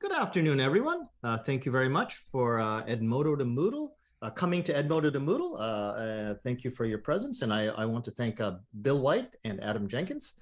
Good afternoon, everyone. Thank you very much for Edmodo to Moodle, coming to Edmodo to Moodle. Thank you for your presence. And I want to thank Bill White and Adam Jenkins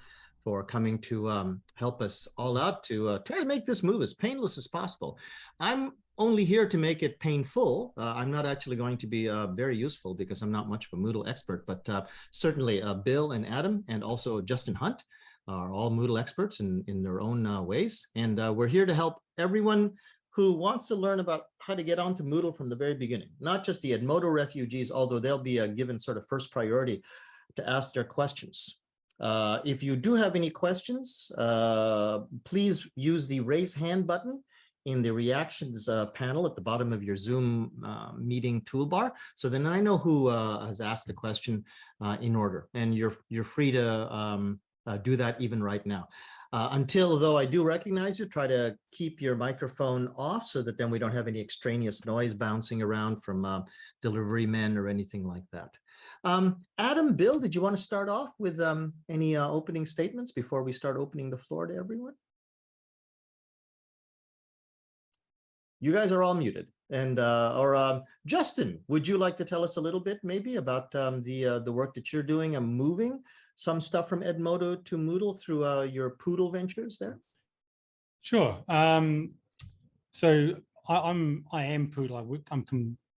for coming to help us all out to try to make this move as painless as possible. I'm only here to make it painful. I'm not actually going to be very useful because I'm not much of a Moodle expert, but certainly Bill and Adam and also Justin Hunt are all Moodle experts in their own ways. And we're here to help everyone who wants to learn about how to get onto Moodle from the very beginning, not just the Edmodo refugees, although they'll be given sort of first priority to ask their questions. If you do have any questions, please use the raise hand button in the reactions panel at the bottom of your Zoom meeting toolbar. So then I know who has asked the question in order, and you're free to do that even right now. Until, though, I do recognize you, try to keep your microphone off so that then we don't have any extraneous noise bouncing around from delivery men or anything like that. Adam, Bill, did you want to start off with any opening statements before we start opening the floor to everyone? You guys are all muted. And Justin, would you like to tell us a little bit maybe about the work that you're doing and moving some stuff from Edmodo to Moodle through your Poodle ventures there? Sure. So I am Poodle.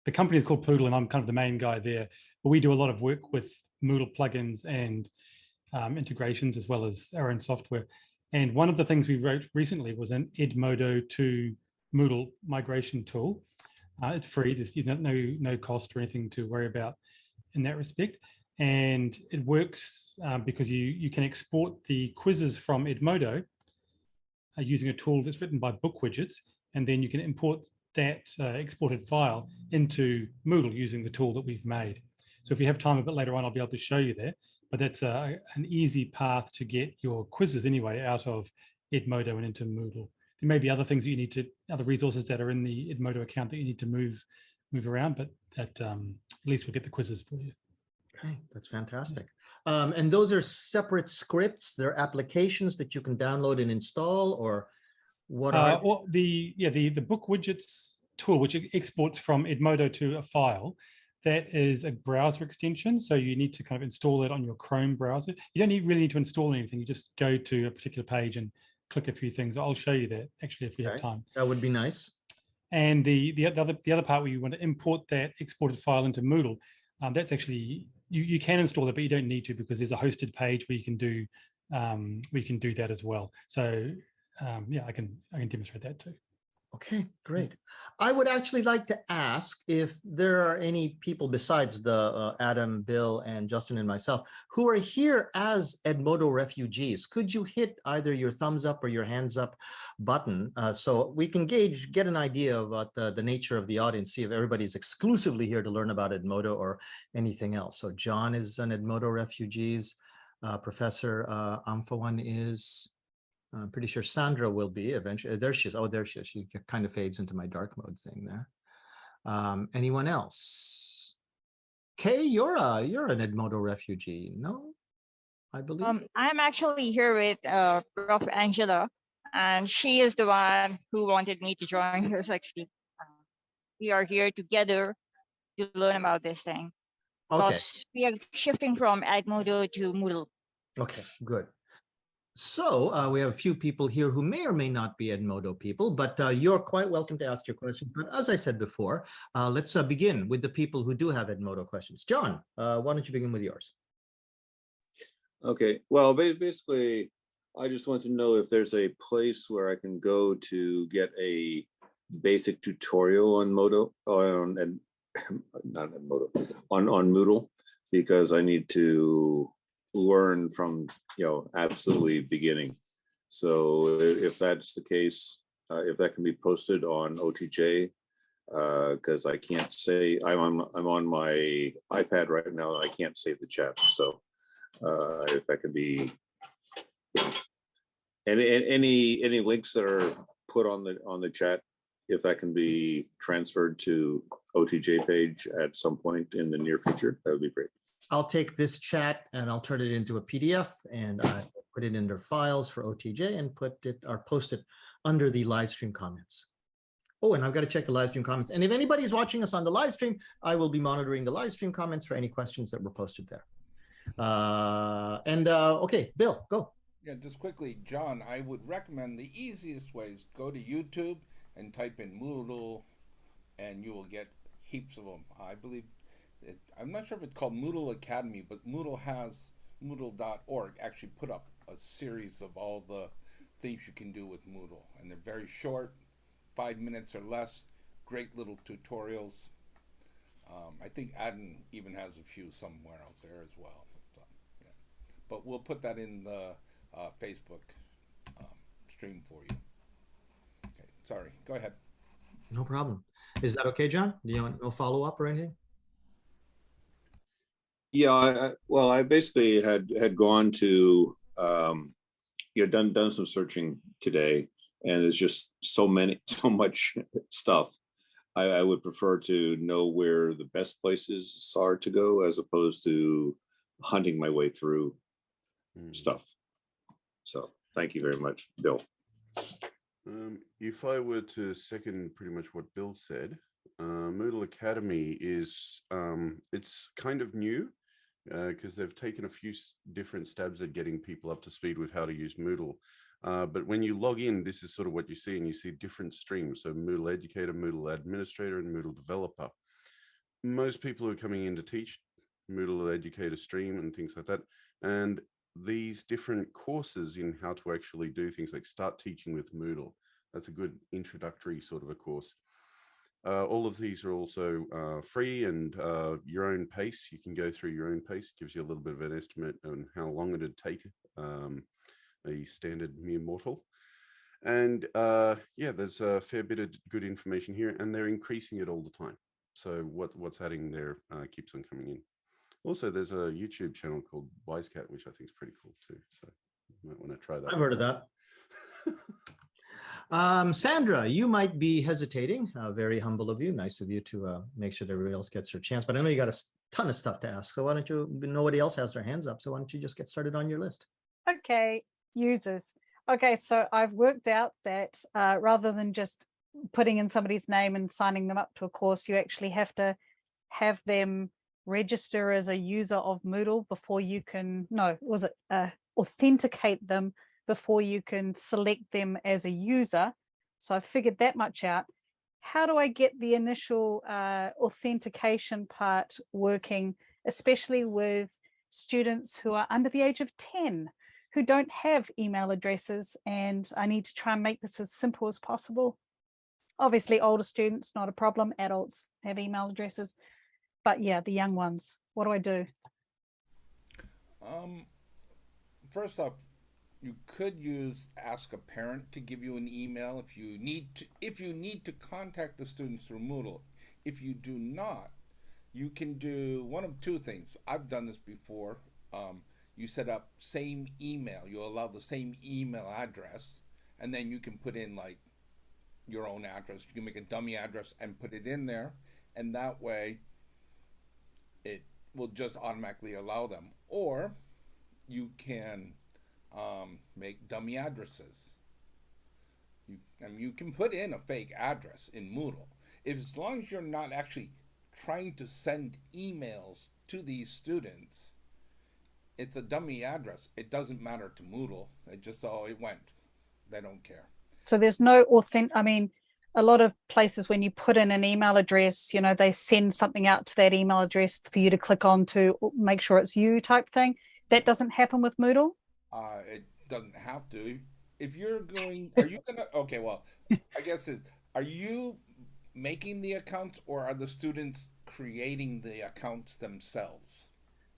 The company is called Poodle, and I'm kind of the main guy there. But we do a lot of work with Moodle plugins and integrations, as well as our own software. And one of the things we wrote recently was an Edmodo to Moodle migration tool. It's free. There's no cost or anything to worry about in that respect. And it works because you can export the quizzes from Edmodo using a tool that's written by Book Widgets, and then you can import that exported file into Moodle using the tool that we've made. So if you have time a bit later on, I'll be able to show you that. But that's an easy path to get your quizzes anyway out of Edmodo and into Moodle. There may be other things that you need to, other resources that are in the Edmodo account that you need to move around, but at least we'll get the quizzes for you. Okay, that's fantastic. And those are separate scripts. They're applications that you can download and install, or what are? Well, the Book Widgets tool, which exports from Edmodo to a file, that is a browser extension. So you need to kind of install it on your Chrome browser. You don't really need to install anything. You just go to a particular page and click a few things. I'll show you that actually if we have time. That would be nice. And the other part where you want to import that exported file into Moodle, that's actually you can install that, but you don't need to, because there's a hosted page where you can do that as well. So yeah, I can demonstrate that too. Okay, great. I would actually like to ask if there are any people besides the Adam, Bill, and Justin and myself who are here as Edmodo refugees. Could you hit either your thumbs up or your hands up button so we can get an idea about the nature of the audience, see if everybody's exclusively here to learn about Edmodo or anything else. So John is an Edmodo refugees. Professor Amphawan is. I'm pretty sure Sandra will be eventually. There she is. Oh, there she is. She kind of fades into my dark mode thing there. Anyone else? Kay, you're an Edmodo refugee, no? I believe. I'm actually here with Prof. Angela, and she is the one who wanted me to join us. Actually, we are here together to learn about this thing. Okay. Because we are shifting from Edmodo to Moodle. Okay, good. So we have a few people here who may or may not be Edmodo people, but you're quite welcome to ask your questions. But as I said before, let's begin with the people who do have Edmodo questions. John, why don't you begin with yours? Okay, well, basically, I just want to know if there's a place where I can go to get a basic tutorial on Moodle, on Moodle, because I need to learn from absolutely beginning. So if that's the case, if that can be posted on OTJ, because I can't say I'm on my iPad right now and I can't save the chat. So if that could be, and any links that are put on the chat, if that can be transferred to OTJ page at some point in the near future, that would be great. I'll take this chat and I'll turn it into a PDF and put it in their files for OTJ and post it under the live stream comments. Oh, and I've got to check the live stream comments. And if anybody's watching us on the live stream, I will be monitoring the live stream comments for any questions that were posted there. Okay, Bill, go. Yeah, just quickly, John, I would recommend the easiest ways. Go to YouTube and type in Moodle, and you will get heaps of them. I believe, I'm not sure if it's called Moodle Academy, but Moodle.org actually put up a series of all the things you can do with Moodle. And they're very short, 5 minutes or less, great little tutorials. I think Adam even has a few somewhere out there as well. So, yeah. But we'll put that in the Facebook stream for you. Okay, sorry, go ahead. No problem. Is that okay, John? Do you want no follow-up or anything? Yeah, well, I basically had gone to done some searching today, and there's just so much stuff. I would prefer to know where the best places are to go as opposed to hunting my way through stuff. So thank you very much, Bill. If I were to second pretty much what Bill said, Moodle Academy is it's kind of new because they've taken a few different stabs at getting people up to speed with how to use Moodle. But when you log in, this is sort of what you see, and you see different streams. So Moodle Educator, Moodle Administrator, and Moodle Developer. Most people who are coming in to teach Moodle Educator stream and things like that. And these different courses in how to actually do things like start teaching with Moodle. That's a good introductory sort of a course. All of these are also free and your own pace. You can go through your own pace. It gives you a little bit of an estimate on how long it'd take a standard mere mortal. And yeah, there's a fair bit of good information here, and they're increasing it all the time. So what's adding there keeps on coming in. Also, there's a YouTube channel called Wisecat, which I think is pretty cool too. So you might want to try that. I've heard of that. Sandra, you might be hesitating. Very humble of you. Nice of you to make sure that everybody else gets their chance. But I know you got a ton of stuff to ask. So why don't you, nobody else has their hands up. So why don't you just get started on your list? Okay, users. Okay, so I've worked out that rather than just putting in somebody's name and signing them up to a course, you actually have to have them register as a user of Moodle before you can, authenticate them before you can select them as a user. So I figured that much out. How do I get the initial authentication part working, especially with students who are under the age of 10, who don't have email addresses, and I need to try and make this as simple as possible? Obviously, older students, not a problem. Adults have email addresses. But yeah, the young ones, what do I do? First up, you could ask a parent to give you an email if you need to contact the students through Moodle. If you do not, you can do one of two things. I've done this before. You set up same email. You allow the same email address, and then you can put in like your own address. You can make a dummy address and put it in there, and that way it will just automatically allow them. Or you can make dummy addresses. You can put in a fake address in Moodle. As long as you're not actually trying to send emails to these students, it's a dummy address. It doesn't matter to Moodle. It just, it went. They don't care. So there's no a lot of places when you put in an email address, they send something out to that email address for you to click on to make sure it's you type thing. That doesn't happen with Moodle? It doesn't have to. If you're going, are you gonna, okay, well, I guess are you making the accounts, or are the students creating the accounts themselves?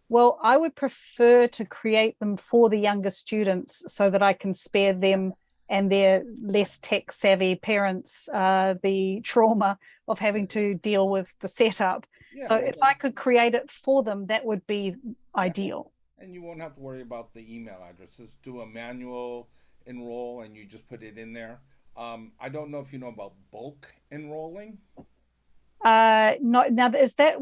Well, I would prefer to create them for the younger students so that I can spare them and their less tech savvy parents the trauma of having to deal with the setup. Yeah, so if I could create it for them, that would be ideal. And you won't have to worry about the email addresses. Do a manual enroll and you just put it in there. I don't know if you know about bulk enrolling. No, now is that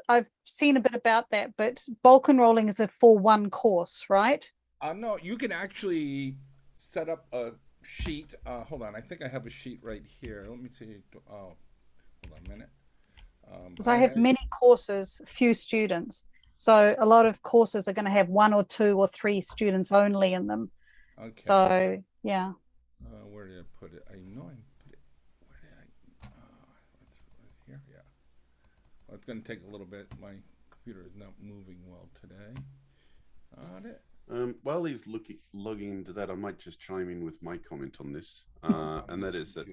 I've seen a bit about that, but bulk enrolling is for one course, right? No, you can actually set up a sheet. Hold on, I think I have a sheet right here. Let me see. Oh, hold on a minute. Because I have many courses, few students. So a lot of courses are going to have 1 or 2 or 3 students only in them. Okay. So, yeah. Where did I put it? I know I put it. Where did I? Right here. Yeah. Well, it's going to take a little bit. My computer is not moving well today. Got it. While he's logging into that, I might just chime in with my comment on this, and that is that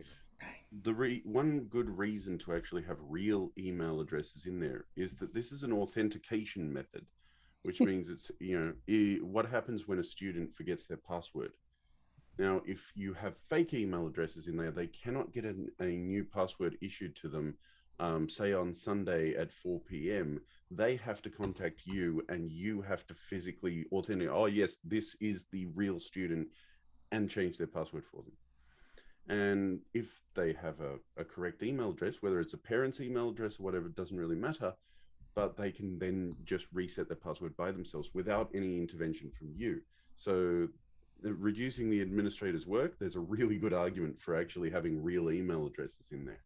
one good reason to actually have real email addresses in there is that this is an authentication method, which means it's, what happens when a student forgets their password. Now, if you have fake email addresses in there, they cannot get a new password issued to them, say on Sunday at 4 p.m. They have to contact you, and you have to physically authenticate, oh yes, this is the real student, and change their password for them. And if they have a correct email address, whether it's a parent's email address or whatever, it doesn't really matter, but they can then just reset their password by themselves without any intervention from you. So reducing the administrator's work, there's a really good argument for actually having real email addresses in there.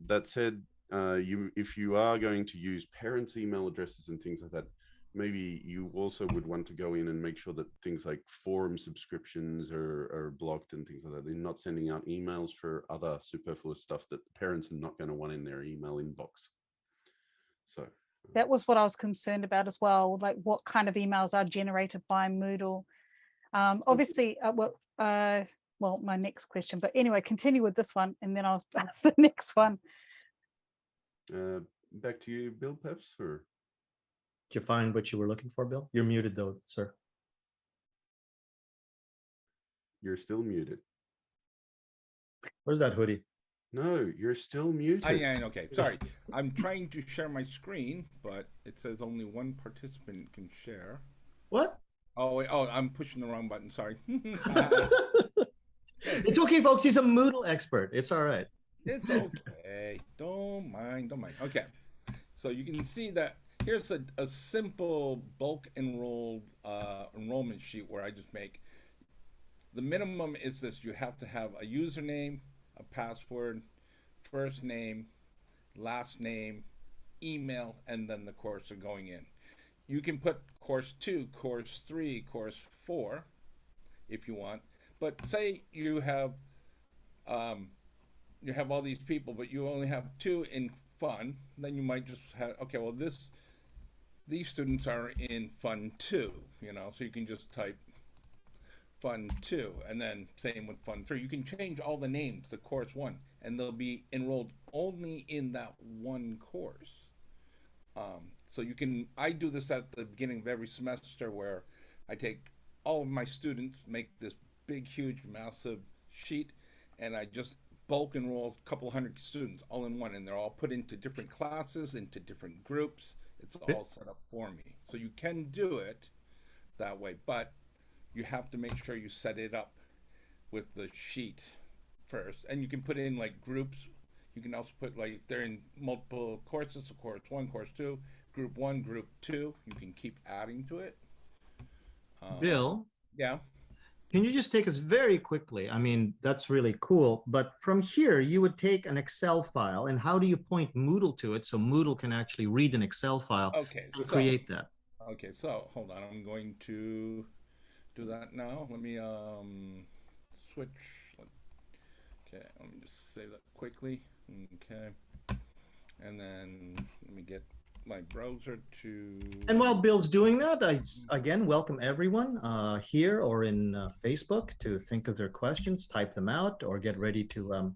That said, if you are going to use parents' email addresses and things like that, maybe you also would want to go in and make sure that things like forum subscriptions are blocked and things like that. They're not sending out emails for other superfluous stuff that parents are not going to want in their email inbox. So that was what I was concerned about as well, like what kind of emails are generated by Moodle. Obviously, well, my next question, but anyway, continue with this one and then I'll ask the next one. Back to you, Bill, perhaps, or? Did you find what you were looking for, Bill? You're muted though, sir. You're still muted. Where's that hoodie? No, you're still muted. Yeah, okay. Sorry. I'm trying to share my screen, but it says only one participant can share. What? Oh, wait. Oh, I'm pushing the wrong button. Sorry. It's okay, folks. He's a Moodle expert. It's all right. It's okay. Don't mind. Okay. So you can see that here's a simple bulk enrollment sheet where I just make the minimum is this: you have to have a username, a password, first name, last name, email, and then the course are going in. You can put course 2, course 3, course 4 if you want, but say you have all these people, but you only have 2 in fun, then you might just have, okay, well these students are in fun 2, so you can just type fun 2, and then same with fun 3. You can change all the names to course 1, and they'll be enrolled only in that one course. So you can, I do this at the beginning of every semester where I take all of my students, make this big, huge, massive sheet, and I just bulk enroll a couple hundred students all in one, and they're all put into different classes, into different groups. It's all set up for me. So you can do it that way, but you have to make sure you set it up with the sheet first. And you can put in like groups. You can also put like if they're in multiple courses, so course 1, course 2, group 1, group 2. You can keep adding to it. Bill? Yeah? Can you just take us very quickly? I mean, that's really cool. But from here, you would take an Excel file, and how do you point Moodle to it so Moodle can actually read an Excel file and create that? Okay, so hold on. I'm going to do that now. Let me switch. Okay, let me just save that quickly. Okay, and then let me get my browser to. And while Bill's doing that, I again welcome everyone here or in Facebook to think of their questions, type them out, or get ready to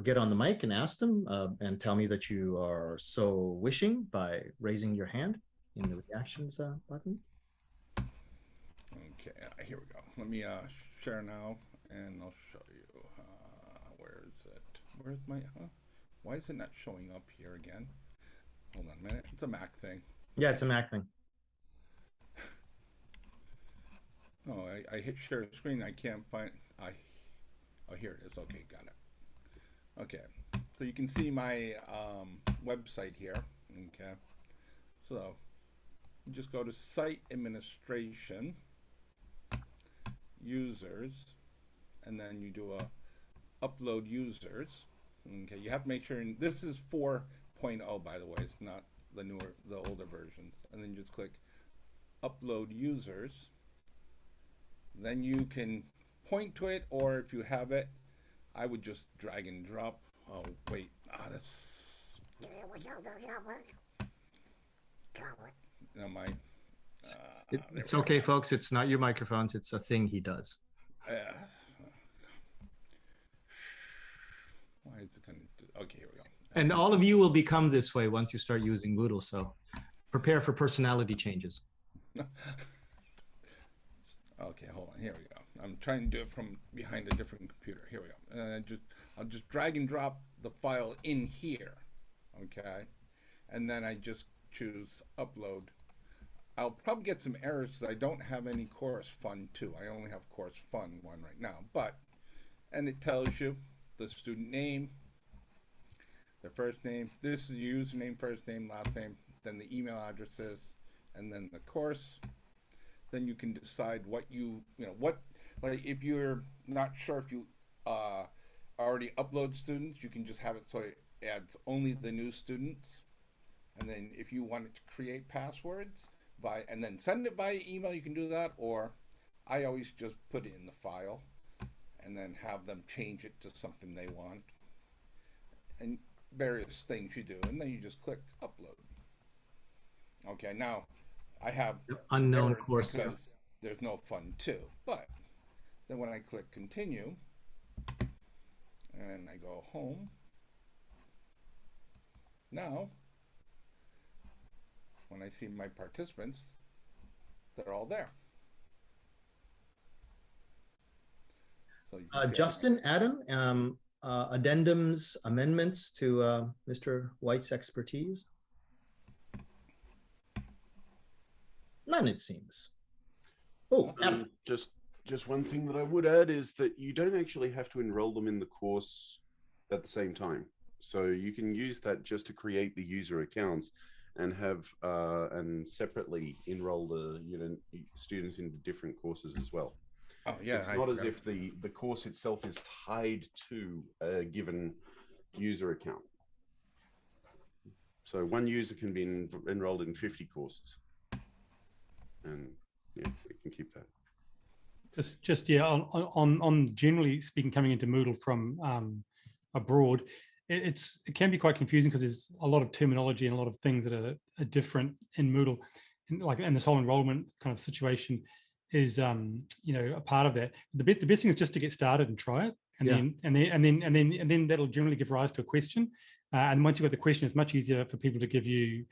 get on the mic and ask them, and tell me that you are so wishing by raising your hand in the reactions button. Okay, here we go. Let me share now, and I'll show you. Where is it? Where's my? Why is it not showing up here again? Hold on a minute. It's a Mac thing. Yeah, it's a Mac thing. Oh, I hit share screen. I can't find. Oh, here it is. Okay, got it. Okay, so you can see my website here. Okay, so you just go to Site Administration. users, and then you do a upload users. Okay, you have to make sure, and this is 4.0, by the way, it's not the older versions. And then just click upload users. Then you can point to it, or if you have it, I would just drag and drop. Oh, wait, that's, no, my, It's okay, folks. It's not your microphones. It's a thing he does. Why is it going to do? Okay, here we go. And all of you will become this way once you start using Moodle. So prepare for personality changes. Okay, hold on. Here we go. I'm trying to do it from behind a different computer. Here we go. I'll just drag and drop the file in here. Okay, and then I just choose upload. I'll probably get some errors because I don't have any course fun 2. I only have course fun 1 right now. And it tells you the student name, their first name. This is the username, first name, last name. Then the email addresses, and then the course. Then you can decide what like if you're not sure if you already upload students, you can just have it so it adds only the new students. And then if you wanted to create passwords and then send it by email, you can do that. Or I always just put it in the file and then have them change it to something they want. And various things you do, and then you just click upload. Okay, now I have unknown course because there's no fun 2, but then when I click continue and I go home, now when I see my participants, they're all there. So Justin, Adam, addendums, amendments to Mr. White's expertise? None, it seems. Oh, just one thing that I would add is that you don't actually have to enroll them in the course at the same time. So you can use that just to create the user accounts and have and separately enroll the students into different courses as well. Oh yeah, it's not as if the course itself is tied to a given user account. So one user can be enrolled in 50 courses, and yeah, we can keep that. Just yeah, on generally speaking, coming into Moodle from abroad, it can be quite confusing because there's a lot of terminology and a lot of things that are different in Moodle, and this whole enrollment kind of situation is a part of that. The best thing is just to get started and try it, and then that'll generally give rise to a question. And once you've got the question, it's much easier for people to give you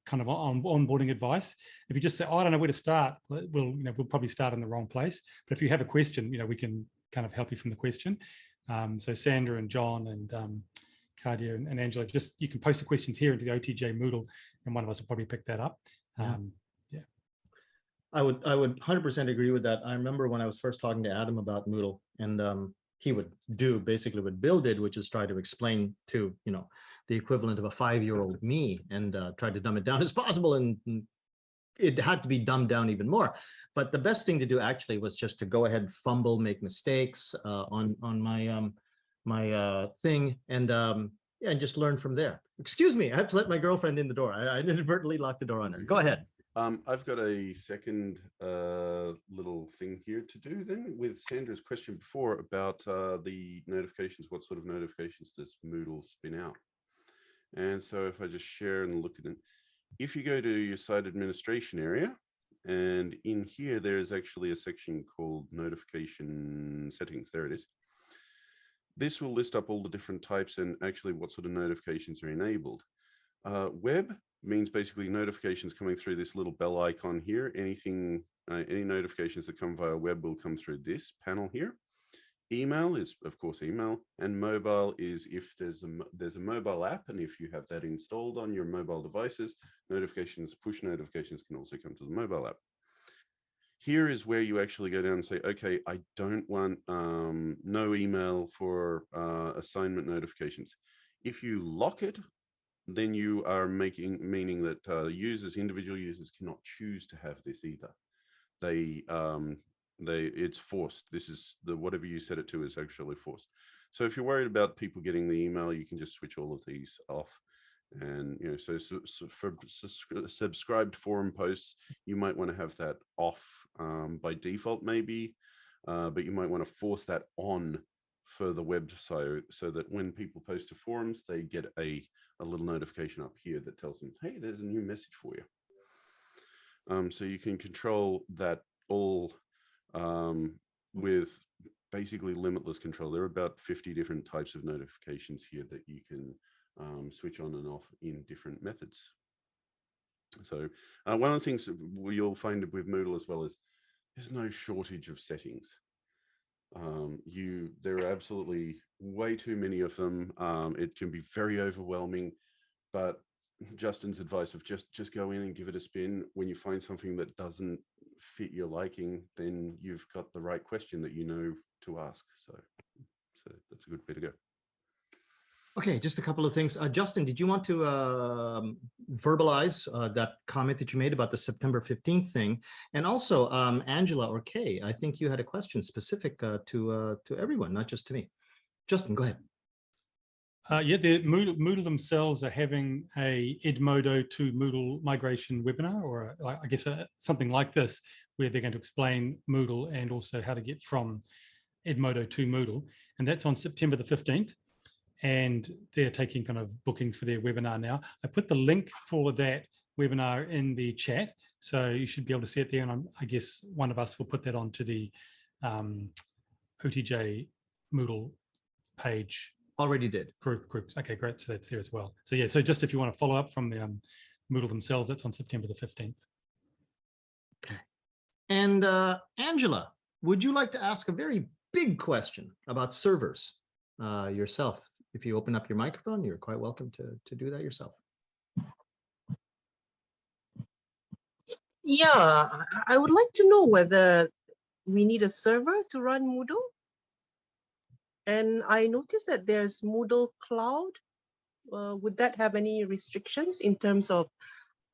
kind of onboarding advice. If you just say, "Oh, I don't know where to start," we'll probably start in the wrong place. But if you have a question, we can kind of help you from the question. So Sandra and John and Cardia and Angela, you can post the questions here into the OTJ Moodle, and one of us will probably pick that up. I would 100% agree with that. I remember when I was first talking to Adam about Moodle, and he would do basically what Bill did, which is try to explain to the equivalent of a 5-year-old me, and try to dumb it down as possible, and it had to be dumbed down even more. But the best thing to do actually was just to go ahead, fumble, make mistakes on my my thing, and just learn from there. Excuse me, I have to let my girlfriend in the door. I inadvertently locked the door on her. Go ahead. I've got a second little thing here to do then with Sandra's question before about the notifications. What sort of notifications does Moodle spin out? And so if I just share and look at it, if you go to your site administration area, and in here, there's actually a section called notification settings. There it is. This will list up all the different types and actually what sort of notifications are enabled. Web means basically notifications coming through this little bell icon here. Anything, any notifications that come via web will come through this panel here. Email is, of course, email, and mobile is if there's a mobile app, and if you have that installed on your mobile devices, notifications, push notifications can also come to the mobile app. Here is where you actually go down and say, okay, I don't want no email for assignment notifications. If you lock it, then you are meaning that individual users cannot choose to have this either. it's forced. This is whatever you set it to is actually forced. So if you're worried about people getting the email, you can just switch all of these off. And so for subscribed forum posts, you might want to have that off by default, maybe, but you might want to force that on for the website so that when people post to forums, they get a little notification up here that tells them, hey, there's a new message for you. So you can control that all with basically limitless control. There are about 50 different types of notifications here that you can switch on and off in different methods. So one of the things you'll find with Moodle as well is there's no shortage of settings. There are absolutely way too many of them. It can be very overwhelming, but Justin's advice of just go in and give it a spin. When you find something that doesn't fit your liking, then you've got the right question that you know to ask. So that's a good way to go. Okay, just a couple of things. Justin, did you want to verbalize that comment that you made about the September 15th thing? And also, Angela or Kay, I think you had a question specific to everyone, not just to me. Justin, go ahead. Yeah, Moodle themselves are having a Edmodo to Moodle migration webinar, or I guess something like this, where they're going to explain Moodle and also how to get from Edmodo to Moodle. And that's on September the 15th. And they're taking kind of bookings for their webinar now. I put the link for that webinar in the chat, so you should be able to see it there. And I guess one of us will put that onto the OTJ Moodle page. Already did. Groups. Okay, great. So that's there as well. So yeah, so just if you want to follow up from the Moodle themselves, that's on September the 15th. Okay. And Angela, would you like to ask a very big question about servers yourself? If you open up your microphone, you're quite welcome to do that yourself. Yeah, I would like to know whether we need a server to run Moodle. And I noticed that there's Moodle Cloud. Would that have any restrictions in terms of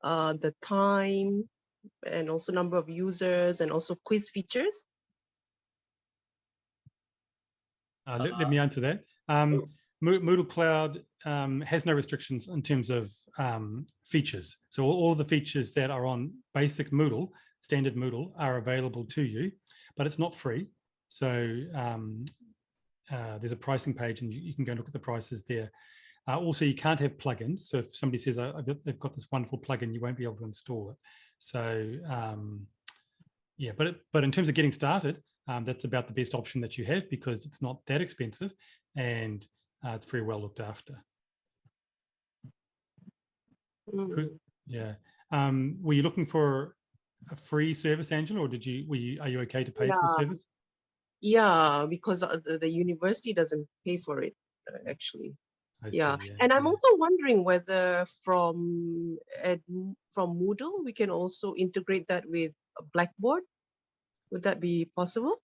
the time and also number of users and also quiz features? Let me answer that. Moodle Cloud has no restrictions in terms of features. So all the features that are on basic Moodle, standard Moodle, are available to you, but it's not free. So there's a pricing page and you can go and look at the prices there. Also, you can't have plugins. So if somebody says they've got this wonderful plugin, you won't be able to install it. So yeah, but in terms of getting started, that's about the best option that you have because it's not that expensive and it's very well looked after. Yeah. Were you looking for a free service, Angela, or are you okay to pay for a service? Yeah, because the university doesn't pay for it actually. I Yeah, see, and I'm also wondering whether from Moodle we can also integrate that with Blackboard. Would that be possible?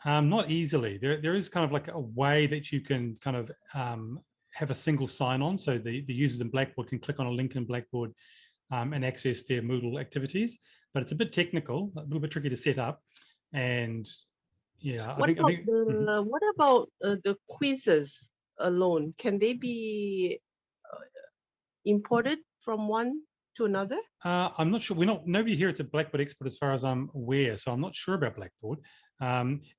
Not easily. There is kind of like a way that you can kind of have a single sign-on, so the users in Blackboard can click on a link in Blackboard and access their Moodle activities. But it's a bit technical, a little bit tricky to set up, and yeah. What about the quizzes alone? Can they be imported from one to another? I'm not sure. Nobody here is a Blackboard expert as far as I'm aware, so I'm not sure about Blackboard.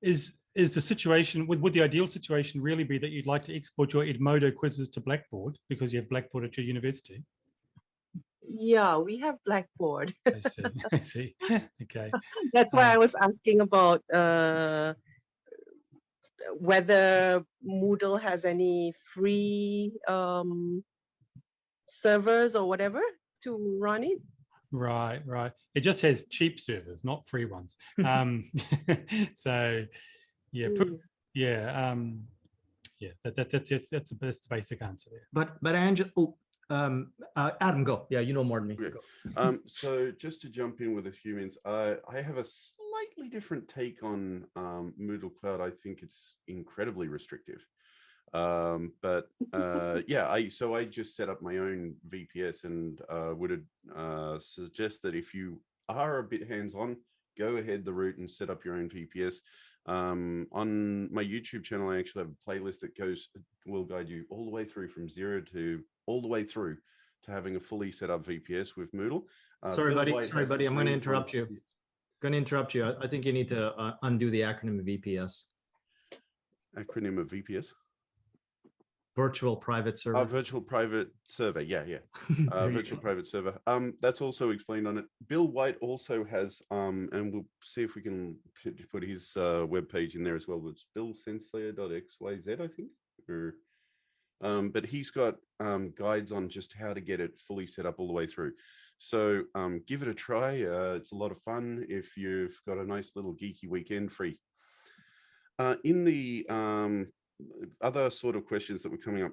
Is the situation, would the ideal situation really be that you'd like to export your Edmodo quizzes to Blackboard because you have Blackboard at your university? Yeah, we have Blackboard. I see. I see. Okay. That's why I was asking about whether Moodle has any free servers or whatever to run it. Right. It just has cheap servers, not free ones. So, yeah, that's the basic answer there. But Angela, Adam, go. Yeah, you know more than me. Go. So just to jump in with a few minutes, I have a slightly different take on Moodle Cloud. I think it's incredibly restrictive. But yeah, I just set up my own VPS and would suggest that if you are a bit hands-on, go ahead the route and set up your own VPS. On my YouTube channel, I actually have a playlist that will guide you all the way through from zero to all the way through to having a fully set up VPS with Moodle. Sorry, buddy. I'm going to interrupt you. I think you need to undo the acronym VPS. Acronym of VPS? Virtual private server. Virtual private server. Yeah. Virtual private server. That's also explained on it. Bill White also has, and we'll see if we can put his webpage in there as well. It's billsensei.xyz, I think. But he's got guides on just how to get it fully set up all the way through. So give it a try. It's a lot of fun if you've got a nice little geeky weekend free. In the other sort of questions that were coming up,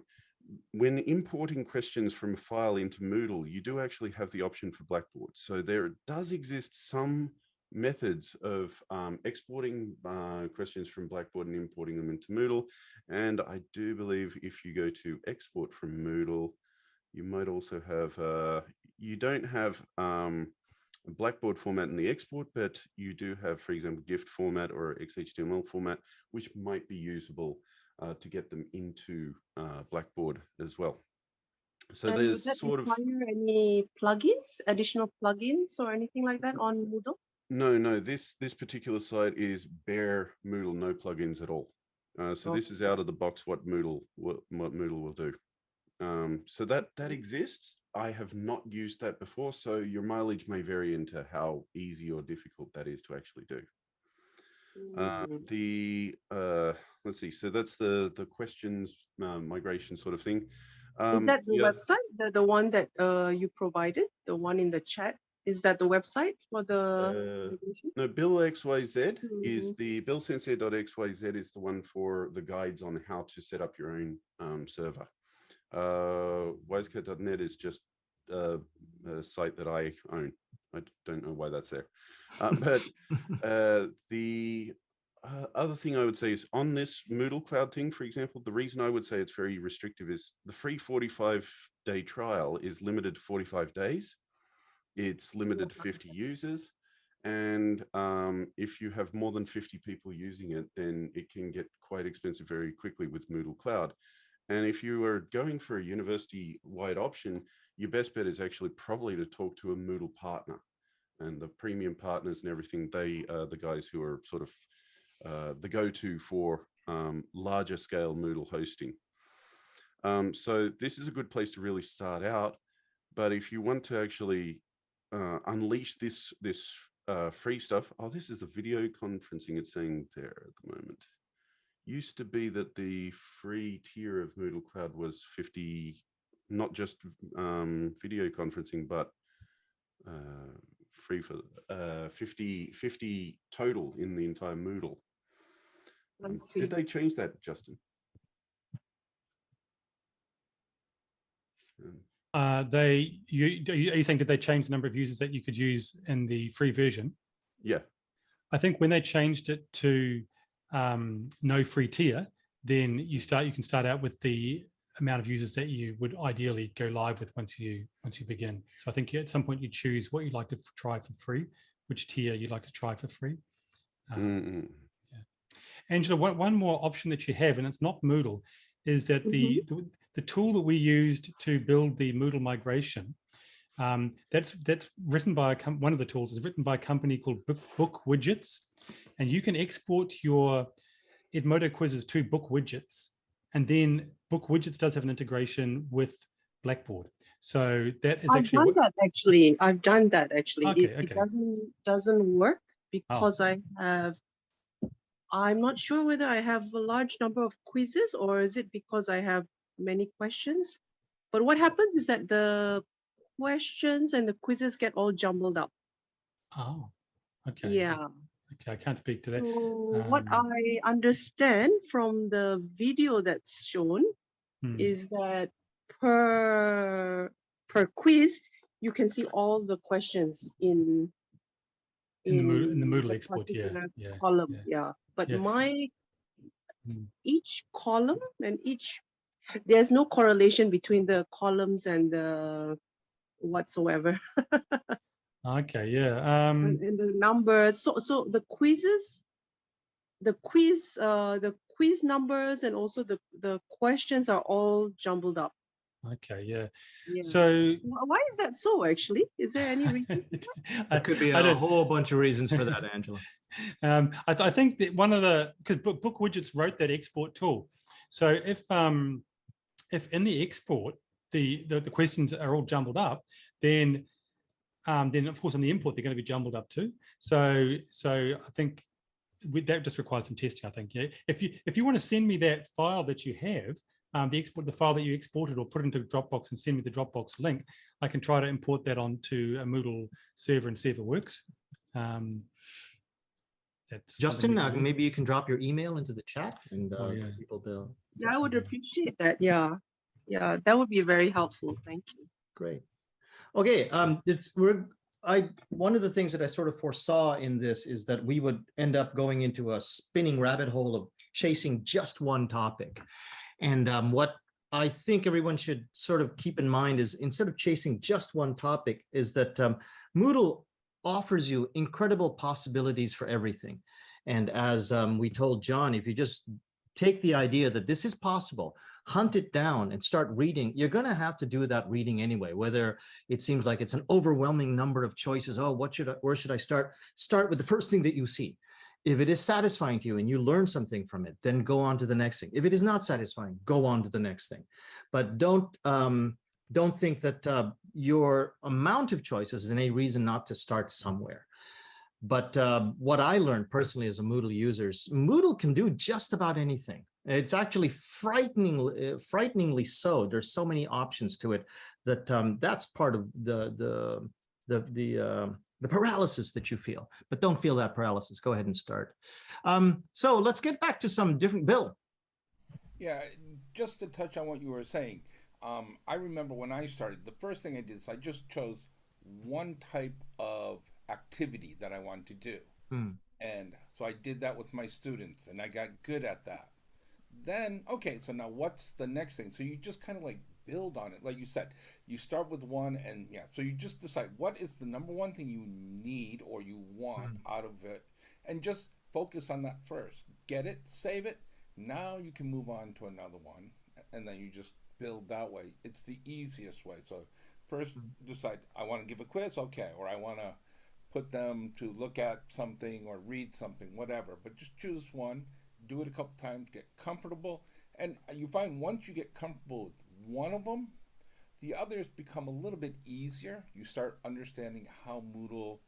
when importing questions from a file into Moodle, you do actually have the option for Blackboard. So there does exist some methods of exporting questions from Blackboard and importing them into Moodle. And I do believe if you go to export from Moodle, you might also have, you don't have a Blackboard format in the export, but you do have, for example, GIF format or XHTML format, which might be usable to get them into Blackboard as well. So and there's does that sort of any plugins, additional plugins or anything like that on Moodle? No. This particular site is bare Moodle, no plugins at all. So this is out of the box what Moodle will do. So that exists. I have not used that before, so your mileage may vary into how easy or difficult that is to actually do. Let's see. So that's the questions migration sort of thing. Is that the website, the one that you provided, the one in the chat? Is that the website for the? No, Bill XYZ is the billsensei.xyz is the one for the guides on how to set up your own server. Wisecat.net is just a site that I own. I don't know why that's there. But the other thing I would say is on this Moodle Cloud thing, for example, the reason I would say it's very restrictive is the free 45-day trial is limited to 45 days. It's limited to 50 users. And if you have more than 50 people using it, then it can get quite expensive very quickly with Moodle Cloud. And if you are going for a university-wide option, your best bet is actually probably to talk to a Moodle partner. And the premium partners and everything, they are the guys who are sort of the go-to for larger scale Moodle hosting. So this is a good place to really start out. But if you want to actually unleash this free stuff, this is the video conferencing it's saying there at the moment. Used to be that the free tier of Moodle Cloud was 50, not just video conferencing, but free for 50 total in the entire Moodle. Did they change that, Justin? Are you saying did they change the number of users that you could use in the free version? Yeah. I think when they changed it to no free tier, then you can start out with the amount of users that you would ideally go live with once you begin. So I think at some point you choose what you'd like to try for free, which tier you'd like to try for free. Yeah. Angela, one more option that you have, and it's not Moodle, is that the tool that we used to build the Moodle migration, that's written by one of the tools is written by a company called Book Widgets, and you can export your Edmodo quizzes to Book Widgets, and then Book Widgets does have an integration with Blackboard. So that is I've done that actually. Okay, it doesn't work because I'm not sure whether I have a large number of quizzes or is it because I have many questions. But what happens is that the questions and the quizzes get all jumbled up. Oh, okay. Yeah. Okay, I can't speak to that. So what I understand from the video that's shown is that per quiz, you can see all the questions in the Moodle export, column. But each column and there's no correlation between the columns and the whatsoever. Okay, yeah. And the numbers. So the quizzes, the quiz numbers, and also the questions are all jumbled up. Okay, yeah. Yeah. So Why is that so? Actually, is there any reason? There could be a whole bunch of reasons for that, Angela. I think that one of the, because Book Widgets wrote that export tool. So if in the export the questions are all jumbled up, then of course in the import they're going to be jumbled up too. So I think that just requires some testing. I think, yeah. If you want to send me that file that you have, the file that you exported, or put it into Dropbox and send me the Dropbox link, I can try to import that onto a Moodle server and see if it works. That's Justin, maybe you can drop your email into the chat, and yeah. people will. Yeah, I would appreciate that. Yeah, that would be very helpful. Thank you. Great. Okay, one of the things that I sort of foresaw in this is that we would end up going into a spinning rabbit hole of chasing just one topic. And what I think everyone should sort of keep in mind is, instead of chasing just one topic, is that Moodle offers you incredible possibilities for everything. And as we told John, if you just take the idea that this is possible, hunt it down and start reading, you're going to have to do that reading anyway, whether it seems like it's an overwhelming number of choices. Oh, where should I start? Start with the first thing that you see. If it is satisfying to you and you learn something from it, then go on to the next thing. If it is not satisfying, go on to the next thing. But don't think that your amount of choices is any reason not to start somewhere. But what I learned personally as a Moodle user is Moodle can do just about anything. It's actually frighteningly so. There's so many options to it that that's part of the paralysis that you feel. But don't feel that paralysis. Go ahead and start. So let's get back to some different. Bill. Yeah, just to touch on what you were saying. I remember when I started, the first thing I did is I just chose one type of activity that I wanted to do. And so I did that with my students, and I got good at that. Then, okay, so now what's the next thing? So you just kind of like build on it. Like you said, you start with one, and yeah, so you just decide what is the number one thing you need or you want out of it, and just focus on that first. Get it, save it. Now you can move on to another one, and then you just build that way. It's the easiest way. So first decide, I want to give a quiz, okay, or I want to put them to look at something or read something, whatever. But just choose one, do it a couple times, get comfortable. And you find once you get comfortable with one of them, the others become a little bit easier. You start understanding how Moodle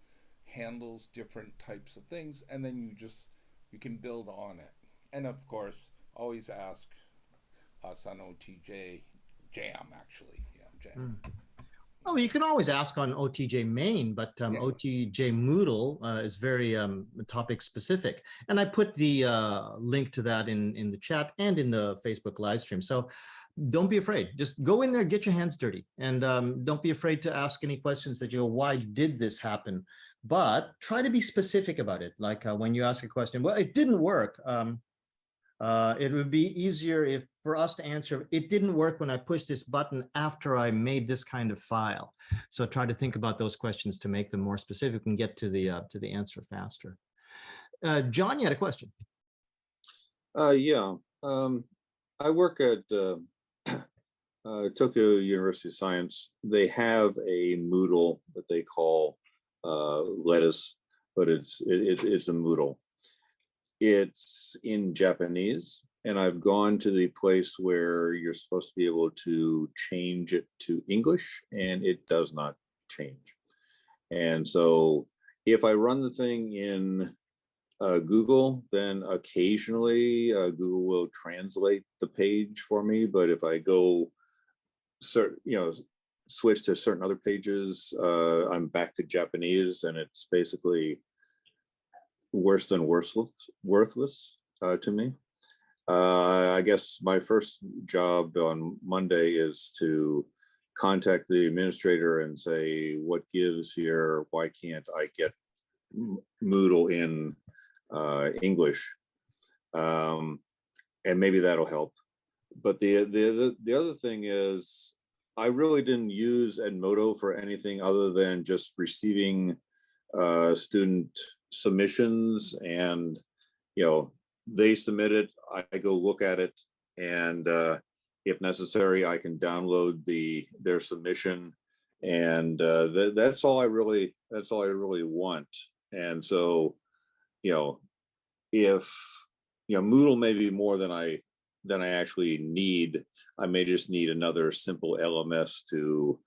handles different types of things, and then you can build on it. And of course, always ask us on OTJ-M, actually. Yeah, Jam. Oh, you can always ask on OTJ main, but OTJ Moodle is very topic specific. And I put the link to that in the chat and in the Facebook live stream. So don't be afraid. Just go in there, get your hands dirty. And don't be afraid to ask any questions that you go, why did this happen? But try to be specific about it. Like when you ask a question, well, it didn't work. It would be easier for us to answer, it didn't work when I pushed this button after I made this kind of file. So try to think about those questions to make them more specific and get to the answer faster. John, you had a question. Yeah. I work at Tokyo University of Science. They have a Moodle that they call Lettuce, but it's a Moodle. It's in Japanese, and I've gone to the place where you're supposed to be able to change it to English, and it does not change. And so if I run the thing in Google, then occasionally Google will translate the page for me. But if I go, switch to certain other pages, I'm back to Japanese, and it's basically worse than worthless to me. I guess my first job on Monday is to contact the administrator and say, what gives here? Why can't I get Moodle in English? And maybe that'll help. But the other thing is, I really didn't use Edmodo for anything other than just receiving student submissions, and they submit it, I go look at it, and if necessary, I can download their submission, and that's all I really want. And so, if Moodle may be more than I actually need, I may just need another simple LMS to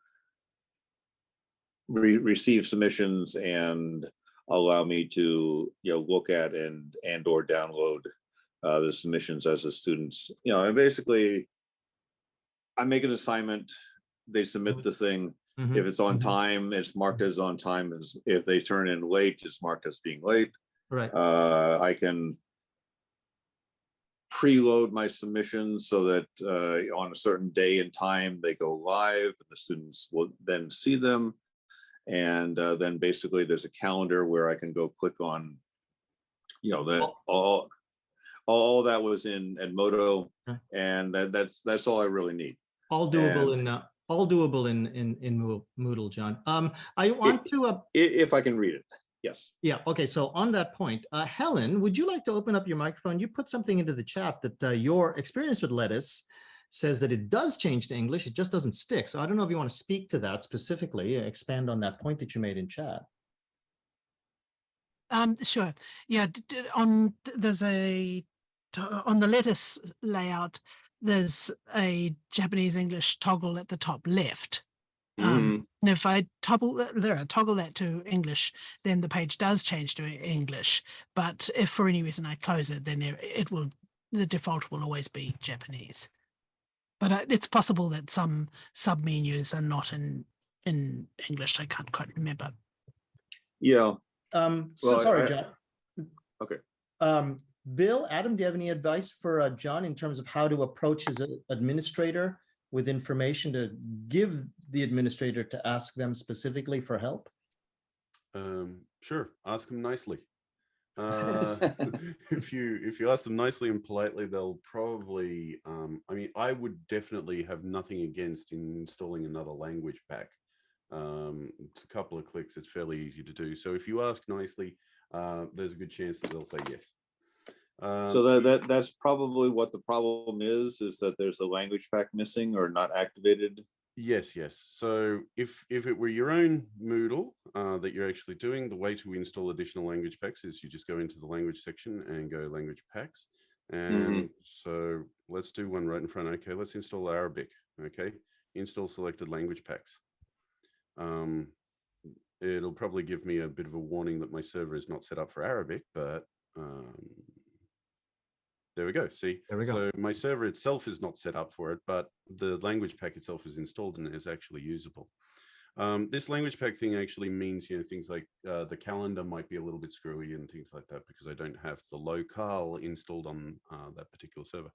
receive submissions and allow me to look at and or download the submissions as the students. And basically, I make an assignment, they submit the thing. If it's on time, it's marked as on time. If they turn in late, it's marked as being late. Right. I can preload my submissions so that on a certain day and time they go live, and the students will then see them. And then basically there's a calendar where I can go click on, that all that was in Edmodo, and that's all I really need. All doable in Moodle, John. I want to if I can read it. Yes. Yeah. Okay. So on that point, Helen, would you like to open up your microphone? You put something into the chat that your experience with Lettuce says that it does change to English. It just doesn't stick. So I don't know if you want to speak to that specifically, expand on that point that you made in chat. Sure. Yeah. There's on the Lettuce layout, there's a Japanese English toggle at the top left. And if I toggle that to English, then the page does change to English. But if for any reason I close it, then the default will always be Japanese. But it's possible that some submenus are not in English. I can't quite remember. Yeah. Sorry, John. Okay. Bill, Adam, do you have any advice for John in terms of how to approach his administrator with information to give the administrator to ask them specifically for help? Sure. Ask them nicely. If you ask them nicely and politely, they'll probably, I would definitely have nothing against installing another language pack. It's a couple of clicks. It's fairly easy to do. So if you ask nicely, there's a good chance that they'll say yes. So that's probably what the problem is that there's a language pack missing or not activated. Yes. So if it were your own Moodle that you're actually doing, the way to install additional language packs is you just go into the language section and go language packs. And so let's do one right in front. Okay, let's install Arabic. Okay, install selected language packs. It'll probably give me a bit of a warning that my server is not set up for Arabic, but there we go. See, there we go. So my server itself is not set up for it, but the language pack itself is installed and is actually usable. This language pack thing actually means, things like the calendar might be a little bit screwy and things like that because I don't have the locale installed on that particular server.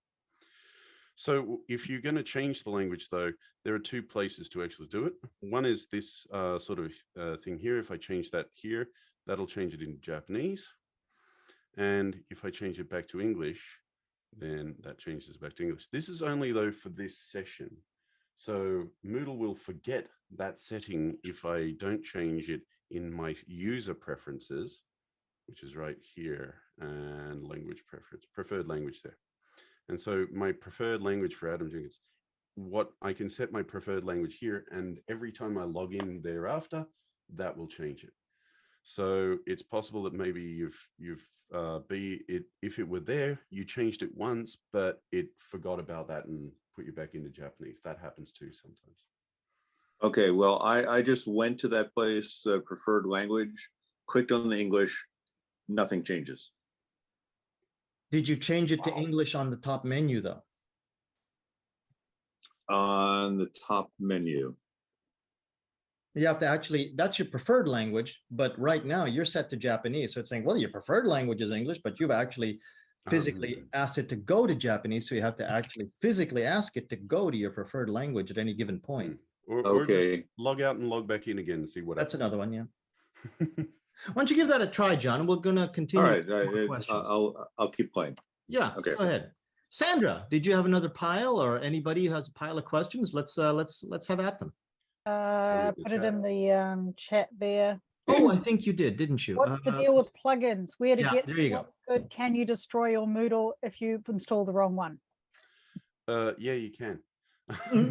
So if you're going to change the language, though, there are two places to actually do it. One is this sort of thing here. If I change that here, that'll change it into Japanese. And if I change it back to English, then that changes back to English. This is only, though, for this session. So Moodle will forget that setting if I don't change it in my user preferences, which is right here, and language preference, preferred language there. And so my preferred language for Adam Jenkins, what I can set my preferred language here, and every time I log in thereafter, that will change it. So it's possible that maybe if it were there, you changed it once, but it forgot about that and put you back into Japanese. That happens too sometimes. Okay, well, I just went to that place, preferred language, clicked on the English, nothing changes. Did you change it to English on the top menu, though? On the top menu. You have to actually, that's your preferred language, but right now you're set to Japanese. So it's saying, well, your preferred language is English, but you've actually physically asked it to go to Japanese. So you have to actually physically ask it to go to your preferred language at any given point. Or just log out and log back in again and see what That's happens. another one, yeah. Why don't you give that a try, John? And we're going to continue. All right, I'll keep playing. Yeah, okay. Go ahead. Sandra, did you have another pile, or anybody who has a pile of questions? Let's have at them. Put it in the chat there. Oh, I think you did, didn't you? What's the deal with plugins? Where to yeah, get there you go. what's good? Can you destroy your Moodle if you install the wrong one? Yeah, you can.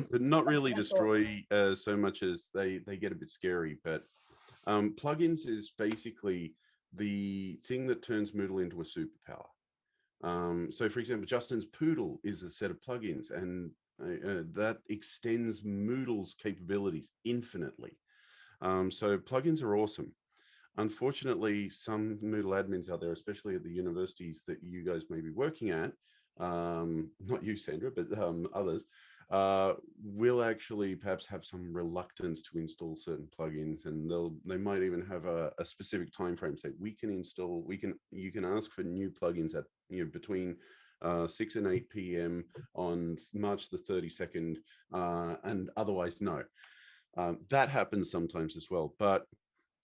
But not really destroy so much as they get a bit scary. But plugins is basically the thing that turns Moodle into a superpower. So for example, Justin's Poodle is a set of plugins, and that extends Moodle's capabilities infinitely. So plugins are awesome. Unfortunately, some Moodle admins out there, especially at the universities that you guys may be working at, not you, Sandra, but others, will actually perhaps have some reluctance to install certain plugins, and they might even have a specific time frame. Say you can ask for new plugins at between 6 and 8 p.m. on March the 32nd, and otherwise no. That happens sometimes as well. But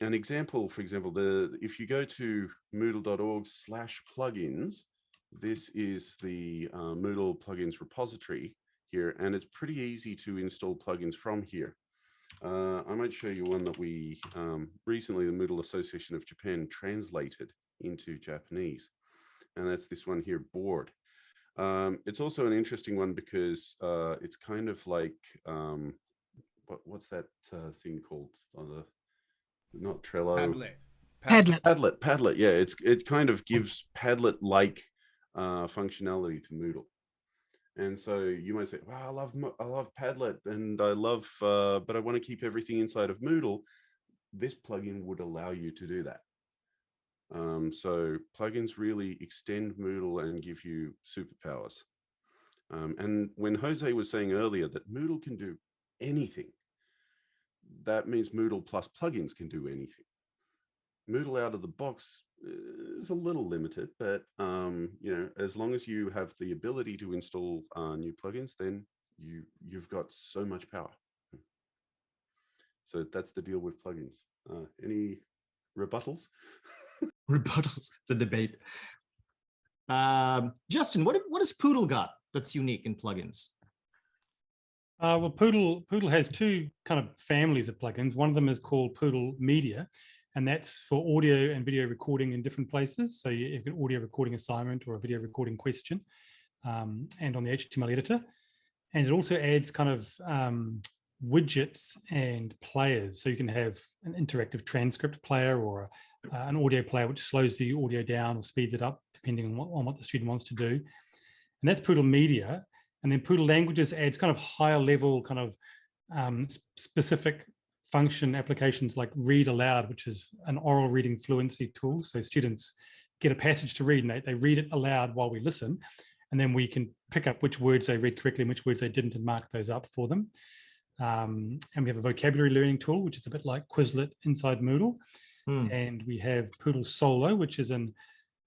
an example, for example, if you go to moodle.org/plugins, this is the Moodle plugins repository here, and it's pretty easy to install plugins from here. I might show you one that we recently, the Moodle Association of Japan, translated into Japanese, and that's this one here, Board. It's also an interesting one because it's kind of like what's that thing called on the, not Trello, Padlet. Yeah, it kind of gives Padlet-like functionality to Moodle. And so you might say, wow, I love Padlet, and I love but I want to keep everything inside of Moodle. This plugin would allow you to do that. So plugins really extend Moodle and give you superpowers. And when Jose was saying earlier that Moodle can do anything, that means Moodle plus plugins can do anything. Moodle out of the box is a little limited, but as long as you have the ability to install new plugins, then you've got so much power. So that's the deal with plugins. Any rebuttals? Rebuttals. It's a debate. Justin, what has Poodle got that's unique in plugins? Well, Poodle has two kind of families of plugins. One of them is called Poodle Media, and that's for audio and video recording in different places. So you have an audio recording assignment or a video recording question, and on the HTML editor. And it also adds kind of widgets and players. So you can have an interactive transcript player or an audio player which slows the audio down or speeds it up depending on what the student wants to do. And that's Poodle Media. And then Poodle Languages adds kind of higher level kind of specific function applications like Read Aloud, which is an oral reading fluency tool. So students get a passage to read and they read it aloud while we listen. And then we can pick up which words they read correctly and which words they didn't and mark those up for them. And we have a vocabulary learning tool, which is a bit like Quizlet inside Moodle. And we have Poodle Solo, which is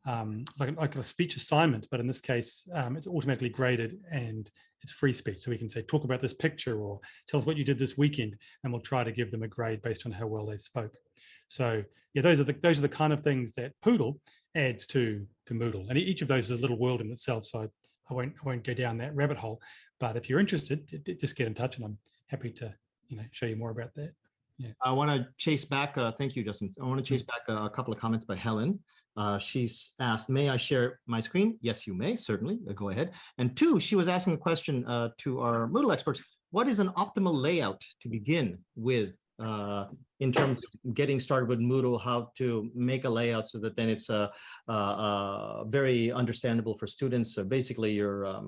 like a speech assignment, but in this case, it's automatically graded and it's free speech. So we can say, talk about this picture or tell us what you did this weekend, and we'll try to give them a grade based on how well they spoke. So yeah, those are the kind of things that Poodle adds to Moodle, and each of those is a little world in itself. So I won't go down that rabbit hole. But if you're interested, just get in touch, and I'm happy to show you more about that. Yeah. I want to chase back. Thank you, Justin. I want to chase back a couple of comments by Helen. She's asked, may I share my screen? Yes, you may, certainly. Go ahead. And two, she was asking a question to our Moodle experts. What is an optimal layout to begin with in terms of getting started with Moodle, how to make a layout so that then it's very understandable for students? So basically your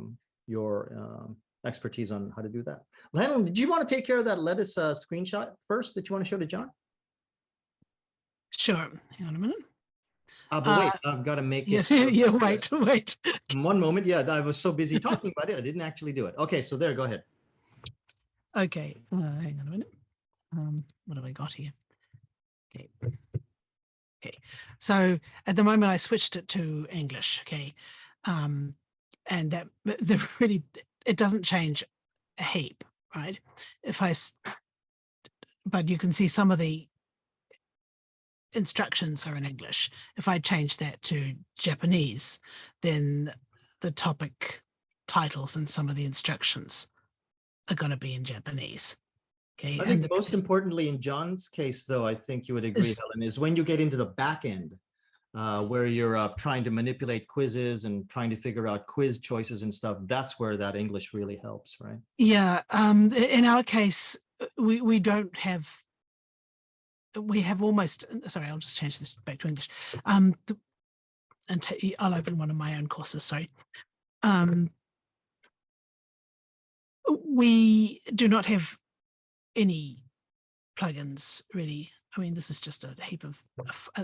expertise on how to do that. Helen, did you want to take care of that lettuce screenshot first that you want to show to John? Sure. Hang on a minute. But wait, I've got to make it. Yeah, wait. One moment. Yeah, I was so busy talking about it, I didn't actually do it. Okay, so there, go ahead. Okay, hang on a minute. What have I got here? Okay. So at the moment I switched it to English. Okay, and that it doesn't change a heap, right? But you can see some of the instructions are in English. If I change that to Japanese, then the topic titles and some of the instructions are going to be in Japanese. Okay, I think most importantly in John's case, though, I think you would agree, Helen, is when you get into the back end, where you're trying to manipulate quizzes and trying to figure out quiz choices and stuff, that's where that English really helps, right? Yeah, in our case, we don't have, we have almost, sorry, I'll just change this back to English. I'll open one of my own courses, sorry. We do not have any plugins really. I mean, this is just a heap of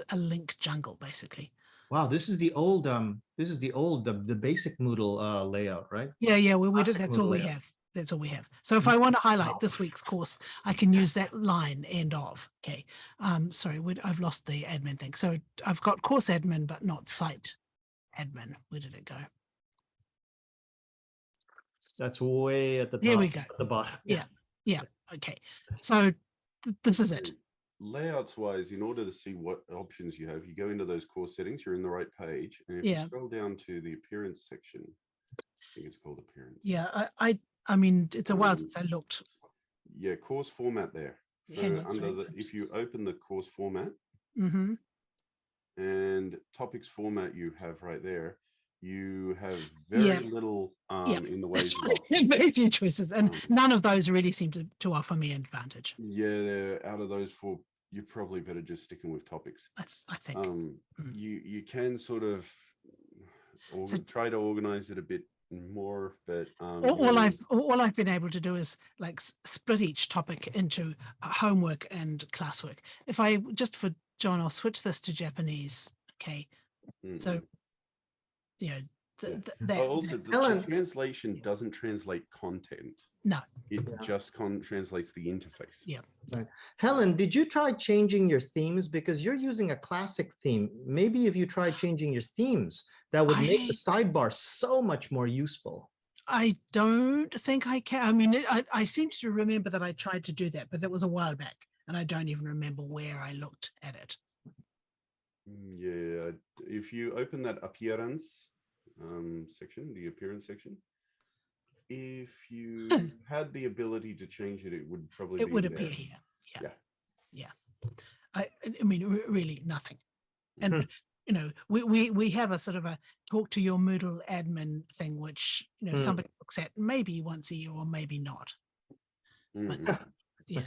a link jungle, basically. Wow, this is the old the basic Moodle layout, right? Yeah, we do. Classic That's Moodle all we layout. have. That's all we have. So if I want to highlight this week's course, I can use that line end of. Okay. Sorry, I've lost the admin thing. So I've got course admin, but not site admin. Where did it go? That's way at the top. Here we go. At the bottom. Yeah. Okay. So this is it. Layouts wise, in order to see what options you have, you go into those course settings, you're in the right page. And if you scroll down to the appearance section, I think it's called appearance. Yeah, I mean, it's a while since I looked. Yeah, course format there. So Hang on, under sorry, the, if you open the course format Mm-hmm. and topics format you have right there, you have very little in the way of very few choices, and none of those really seem to offer me an advantage. Yeah, out of those four, you're probably better just sticking with topics. I think you can sort of try to organize it a bit more, but all I've been able to do is like split each topic into homework and classwork. If I just for John, I'll switch this to Japanese. Okay, so you know also the translation doesn't translate content. No, it just translates the interface. Yeah. Right. Helen, did you try changing your themes? Because you're using a classic theme. Maybe if you try changing your themes, that would make the sidebar so much more useful. I don't think I can. I mean, I seem to remember that I tried to do that, but that was a while back, and I don't even remember where I looked at it. Yeah, if you open that appearance section, the appearance section, if you had the ability to change it, it would probably would appear here. Yeah. I mean, really nothing. And you know, we have a sort of a talk to your Moodle admin thing, which you know somebody looks at maybe once a year or maybe not. But, yeah.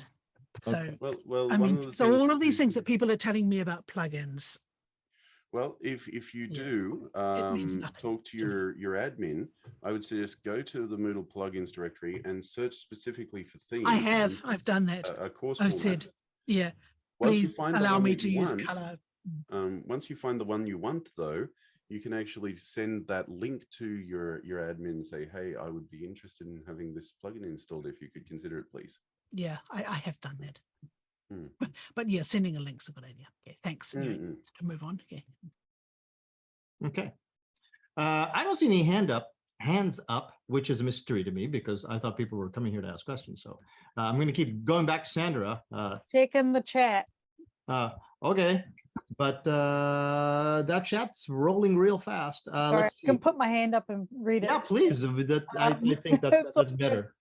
So well, I mean, so all of these things that people are telling me about plugins. Well, if you do talk to your admin, I would suggest go to the Moodle plugins directory and search specifically for themes. I've done that. A course I've format. said, yeah, please allow me to use color. Once you find the one you want, though, you can actually send that link to your admin and say, hey, I would be interested in having this plugin installed if you could consider it, please. Yeah, I have done that. But yeah, sending a link's a good idea. Okay, thanks. To move on. Okay. I don't see any hands up, which is a mystery to me because I thought people were coming here to ask questions. So I'm going to keep going back to Sandra. Check in the chat. Okay, but that chat's rolling real fast. Sorry, let's see. I can put my hand up and read it. Yeah, please. I think that's better.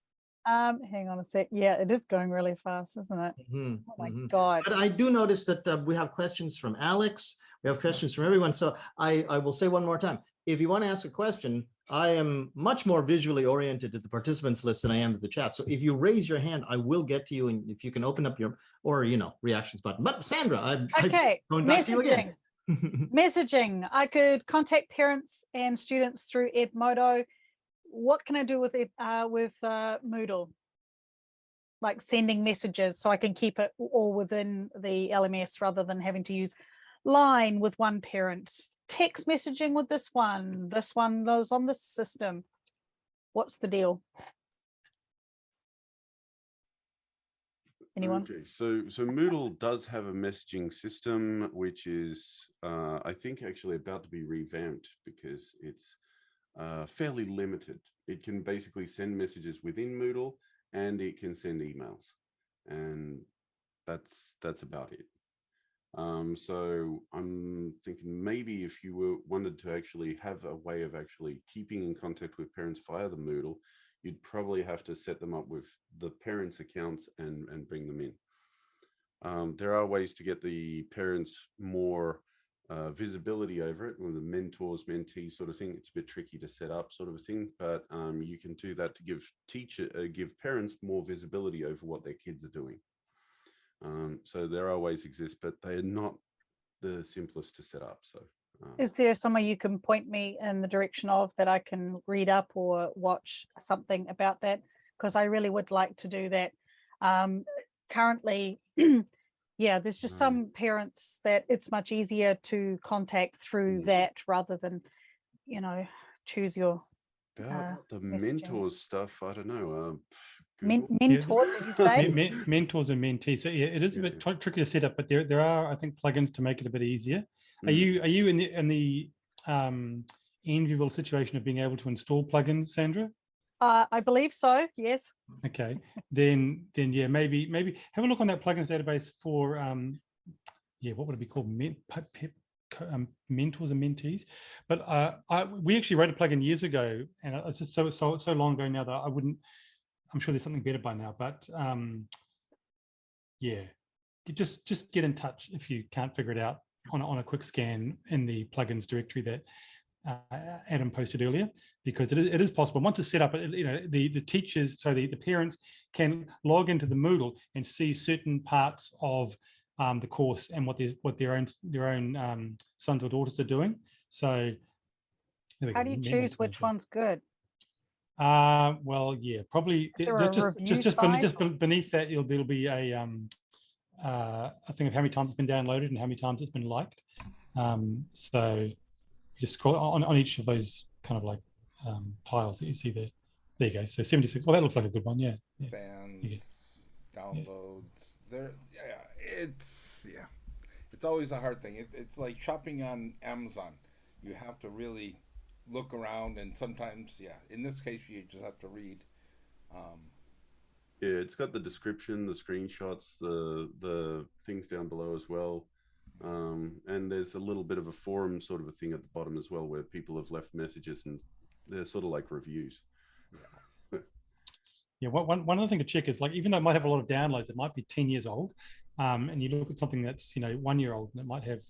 Hang on a sec. Yeah, it is going really fast, isn't it? Oh my God. But I do notice that we have questions from Alex. We have questions from everyone. So I will say one more time. If you want to ask a question, I am much more visually oriented to the participants list than I am to the chat. So if you raise your hand, I will get to you. And if you can open up your, or, reactions button. But Sandra, I'm going back to you again. Messaging. I could contact parents and students through Edmodo. What can I do with Moodle? Like sending messages so I can keep it all within the LMS rather than having to use Line with one parent, text messaging with this one goes on this system. What's the deal? Anyone? Okay, so Moodle does have a messaging system, which is, I think, actually about to be revamped because it's fairly limited. It can basically send messages within Moodle and it can send emails, and that's about it. So I'm thinking maybe if you wanted to actually have a way of actually keeping in contact with parents via the Moodle, you'd probably have to set them up with the parents' accounts and bring them in. There are ways to get the parents more visibility over it with the mentors, mentees sort of thing. It's a bit tricky to set up sort of a thing, but you can do that to give parents more visibility over what their kids are doing. So there are ways exist, but they're not the simplest to set up. So is there somewhere you can point me in the direction of that I can read up or watch something about that? Because I really would like to do that. Currently, yeah, there's just some parents that it's much easier to contact through that rather than, you know, choose your about the messaging. mentors stuff. I don't know. Mentor, did you say? Mentors and mentees. So yeah, it is a bit tricky to set up, but there are, I think, plugins to make it a bit easier. Are you in the enviable situation of being able to install plugins, Sandra? I believe so. Yes. Okay. Then yeah, maybe have a look on that plugins database for yeah, what would it be called? Mentors and mentees. But we actually wrote a plugin years ago, and it's just so long ago now that I wouldn't. I'm sure there's something better by now, but yeah, just get in touch if you can't figure it out on a quick scan in the plugins directory that Adam posted earlier, because it is possible. Once it's set up, you know, the teachers, so the parents can log into the Moodle and see certain parts of the course and what their own sons or daughters are doing. So how do you choose which one's good? Well, yeah, probably just beneath that, there'll be a thing of how many times it's been downloaded and how many times it's been liked. So you just scroll on each of those kind of like tiles that you see there. There you go. So 76. Well, that looks like a good one. Yeah. Fans, downloads. There. Yeah. It's always a hard thing. It's like shopping on Amazon. You have to really look around, and sometimes, yeah, in this case, you just have to read. Yeah, it's got the description, the screenshots, the things down below as well. And there's a little bit of a forum sort of a thing at the bottom as well, where people have left messages, and they're sort of like reviews. Yeah, one other thing to check is, like, even though it might have a lot of downloads, it might be 10 years old. And you look at something that's, 1 year old, and it might have,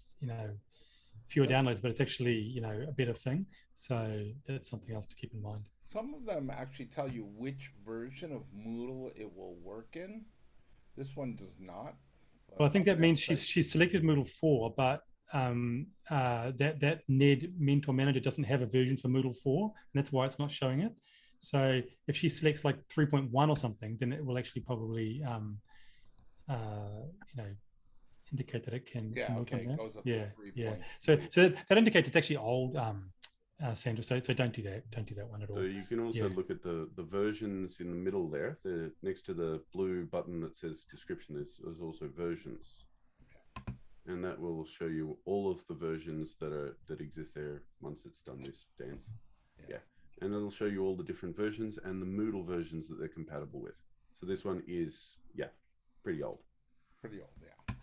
fewer downloads, but it's actually, a better thing. So that's something else to keep in mind. Some of them actually tell you which version of Moodle it will work in. This one does not. Well, I think that means she's selected Moodle 4, but that NED Mentor Manager doesn't have a version for Moodle 4, and that's why it's not showing it. So if she selects like 3.1 or something, then it will actually probably indicate that it can. Yeah, work okay, on it that. goes up Yeah, to 3. yeah. So that indicates it's actually old, Sandra. So don't do that. Don't do that one at all. So you can also look at the versions in the middle there. Next to the blue button that says description, there's also versions, and that will show you all of the versions that exist there once it's done this dance. Yeah. And it'll show you all the different versions and the Moodle versions that they're compatible with. So this one is, pretty old. Pretty old, yeah.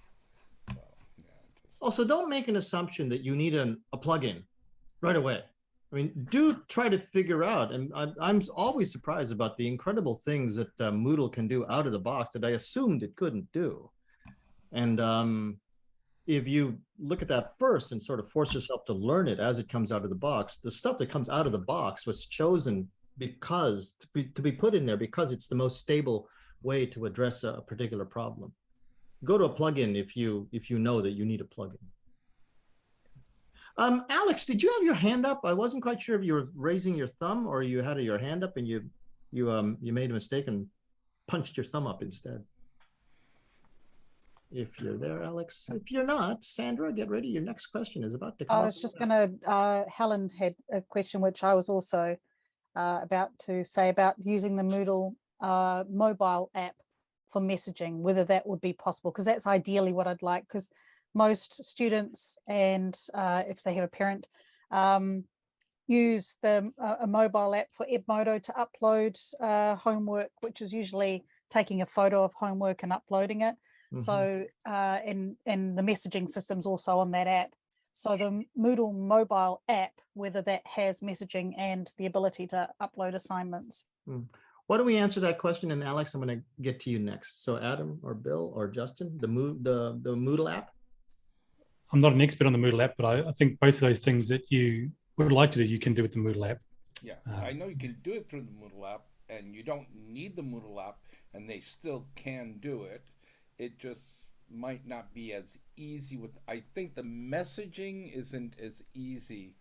So, Also, don't make an assumption that you need a plugin right away. I mean, do try to figure out, and I'm always surprised about the incredible things that Moodle can do out of the box that I assumed it couldn't do. And if you look at that first and sort of force yourself to learn it as it comes out of the box, the stuff that comes out of the box was chosen because to be put in there because it's the most stable way to address a particular problem. Go to a plugin if you know that you need a plugin. Alex, did you have your hand up? I wasn't quite sure if you were raising your thumb or you had your hand up and you made a mistake and punched your thumb up instead. If you're there, Alex. If you're not, Sandra, get ready. Your next question is about to come. I was just going to, Helen had a question, which I was also about to say about using the Moodle mobile app for messaging, whether that would be possible, because that's ideally what I'd like, because most students, and if they have a parent, use a mobile app for Edmodo to upload homework, which is usually taking a photo of homework and uploading it. So and the messaging system's also on that app. So the Moodle mobile app, whether that has messaging and the ability to upload assignments. Why don't we answer that question? And Alex, I'm going to get to you next. So Adam or Bill or Justin, the Moodle app. I'm not an expert on the Moodle app, but I think both of those things that you would like to do, you can do with the Moodle app. Yeah, I know you can do it through the Moodle app, and you don't need the Moodle app, and they still can do it. It just might not be as easy with. I think the messaging isn't as easy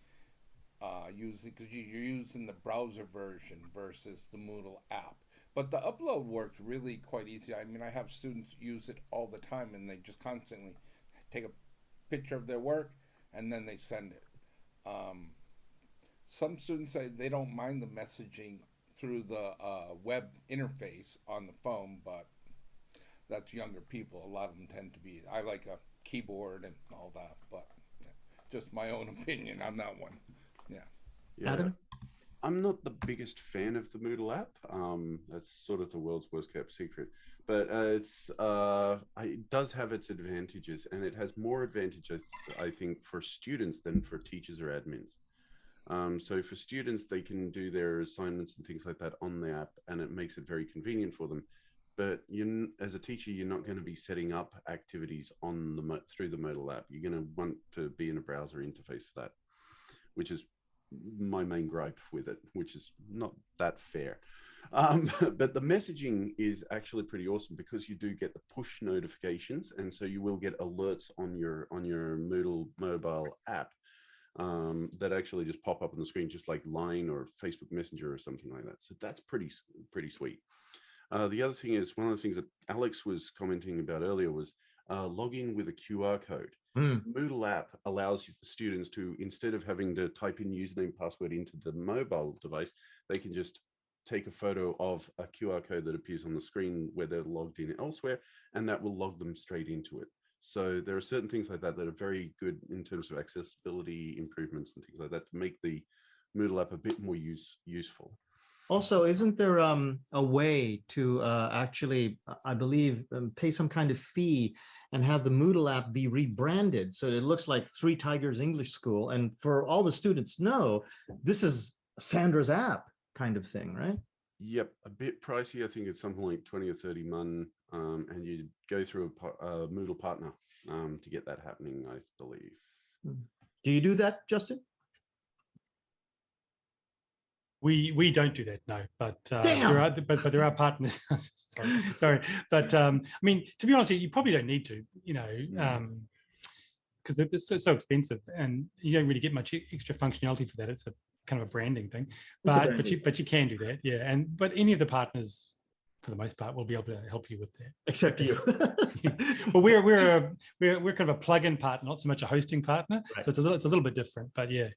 using, because you're using the browser version versus the Moodle app. But the upload works really quite easy. I mean, I have students use it all the time, and they just constantly take a picture of their work and then they send it. Some students say they don't mind the messaging through the web interface on the phone, but that's younger people. A lot of them tend to be, I like a keyboard and all that, but yeah, just my own opinion on that one. Yeah. Adam? I'm not the biggest fan of the Moodle app. That's sort of the world's worst kept secret, but it does have its advantages, and it has more advantages, I think, for students than for teachers or admins. So for students, they can do their assignments and things like that on the app, and it makes it very convenient for them. But as a teacher, you're not going to be setting up activities on through the Moodle app. You're going to want to be in a browser interface for that, which is my main gripe with it, which is not that fair. But the messaging is actually pretty awesome, because you do get the push notifications, and so you will get alerts on your Moodle mobile app that actually just pop up on the screen, just like Line or Facebook Messenger or something like that. So that's pretty sweet. The other thing is, one of the things that Alex was commenting about earlier was login with a QR code. Moodle app allows students to, instead of having to type in username and password into the mobile device, they can just take a photo of a QR code that appears on the screen where they're logged in elsewhere, and that will log them straight into it. So there are certain things like that that are very good in terms of accessibility improvements and things like that to make the Moodle app a bit more useful. Also, isn't there a way to actually, I believe, pay some kind of fee and have the Moodle app be rebranded so it looks like Three Tigers English School, and for all the students know this is Sandra's app kind of thing, right? Yep, a bit pricey. I think it's something like 20 or 30 mun, and you go through a Moodle partner to get that happening, I believe. Do you do that, Justin? We don't do that, no. But there are partners. sorry. But I mean, to be honest, you probably don't need to, because it's so expensive, and you don't really get much extra functionality for that. It's a kind of a branding thing, but you can do that, yeah. But any of the partners, for the most part, will be able to help you with that. Except you. Well, we're kind of a plug-in partner, not so much a hosting partner. Right. So it's a little bit different, but yeah.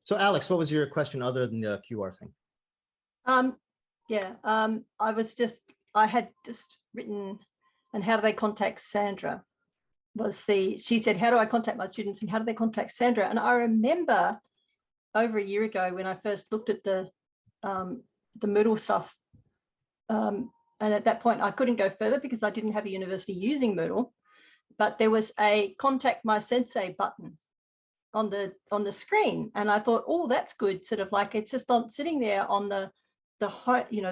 So Alex, what was your question other than the QR thing? I had just written, and how do they contact Sandra? She said, how do I contact my students and how do they contact Sandra? And I remember over a year ago when I first looked at the Moodle stuff, and at that point I couldn't go further because I didn't have a university using Moodle, but there was a contact my sensei button on the screen, and I thought, oh, that's good. Sort of like it's just sitting there on the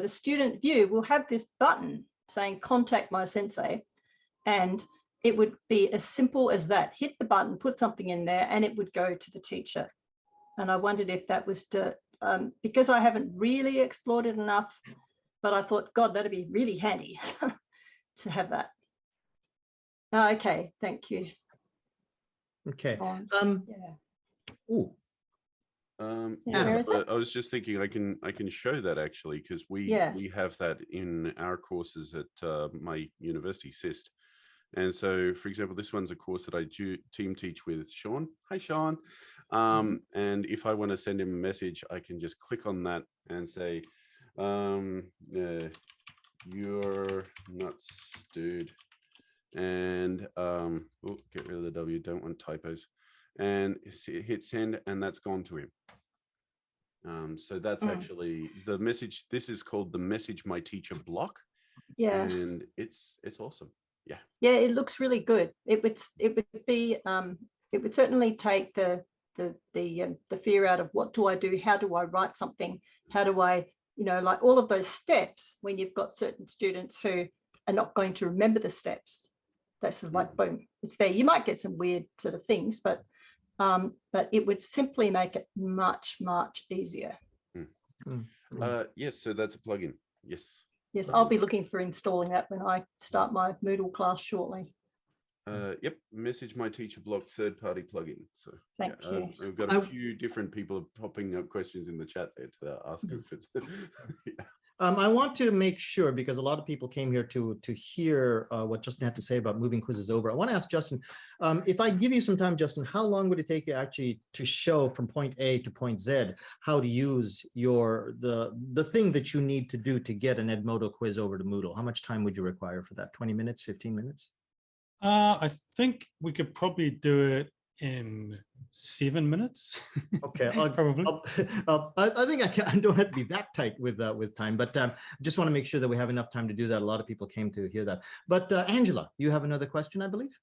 student view. We'll have this button saying contact my sensei, and it would be as simple as that. Hit the button, put something in there, and it would go to the teacher. And I wondered if that was because I haven't really explored it enough, but I thought, God, that'd be really handy to have that. Okay, thank you. Okay. I was just thinking I can show that actually, because we have that in our courses at my university, SIST. And so, for example, this one's a course that I team teach with Sean. Hi, Sean. And if I want to send him a message, I can just click on that and say, you're nuts, dude. And get rid of the W, don't want typos. And hit send, and that's gone to him. So that's actually the message. This is called the message my teacher block. Yeah. And it's awesome. Yeah, it looks really good. It would be it would certainly take the fear out of what do I do? How do I write something? How do I, like all of those steps when you've got certain students who are not going to remember the steps. That's sort of like, boom, it's there. You might get some weird sort of things, but it would simply make it much, much easier. Yes, so that's a plugin. Yes. Yes, I'll be looking for installing that when I start my Moodle class shortly. Yep, message my teacher block third-party plugin. So thank you. We've got a few different people popping up questions in the chat there to ask if it's. Yeah. I want to make sure, because a lot of people came here to hear what Justin had to say about moving quizzes over. I want to ask Justin, if I give you some time, Justin, how long would it take you actually to show from point A to point Z how to use the thing that you need to do to get an Edmodo quiz over to Moodle? How much time would you require for that? 20 minutes, 15 minutes? I think we could probably do it in 7 minutes. Okay, probably. I think I don't have to be that tight with time, but just want to make sure that we have enough time to do that. A lot of people came to hear that. But Angela, you have another question, I believe.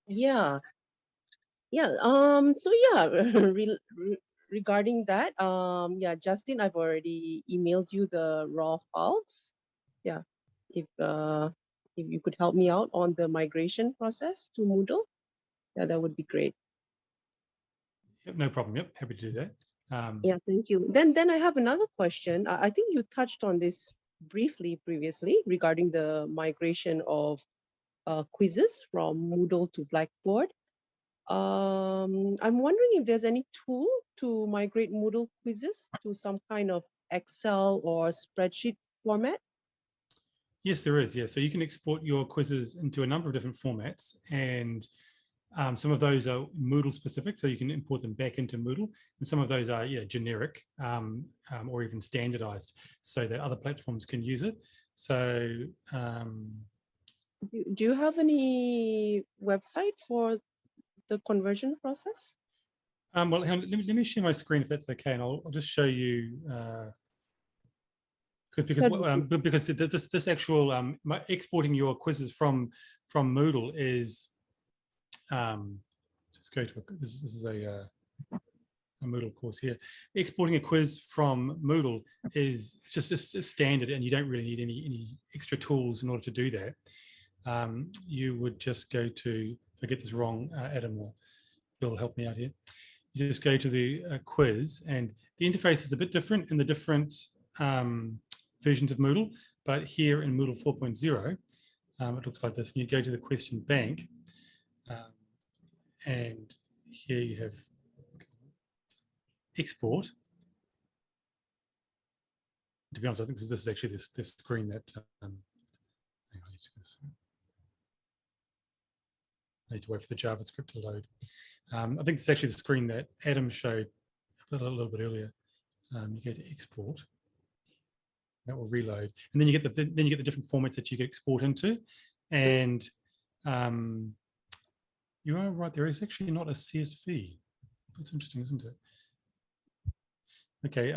Yeah. So yeah, regarding that, yeah, Justin, I've already emailed you the raw files. Yeah, if you could help me out on the migration process to Moodle, yeah, that would be great. Yep, no problem. Yep, happy to do that. Yeah, thank you. Then I have another question. I think you touched on this briefly previously regarding the migration of quizzes from Moodle to Blackboard. I'm wondering if there's any tool to migrate Moodle quizzes to some kind of Excel or spreadsheet format. Yes, there is. Yeah, so you can export your quizzes into a number of different formats, and some of those are Moodle specific, so you can import them back into Moodle, and some of those are generic or even standardized, so that other platforms can use it. So, do you have any website for the conversion process? Well, let me share my screen if that's okay, and I'll just show you. Because this actual exporting your quizzes from Moodle is just go to this is a Moodle course here. Exporting a quiz from Moodle is just a standard, and you don't really need any extra tools in order to do that. You would just go to, if I get this wrong, Adam or Bill, help me out here. You just go to the quiz, and the interface is a bit different in the different versions of Moodle, but here in Moodle 4.0, it looks like this. And you go to the question bank, and here you have export. To be honest, I think this is actually this screen that. Hang on, I need to wait for the JavaScript to load. I think it's actually the screen that Adam showed a little bit earlier. You go to export. That will reload, and then you get the different formats that you can export into, and you are right. There is actually not a CSV. That's interesting, isn't it? Okay,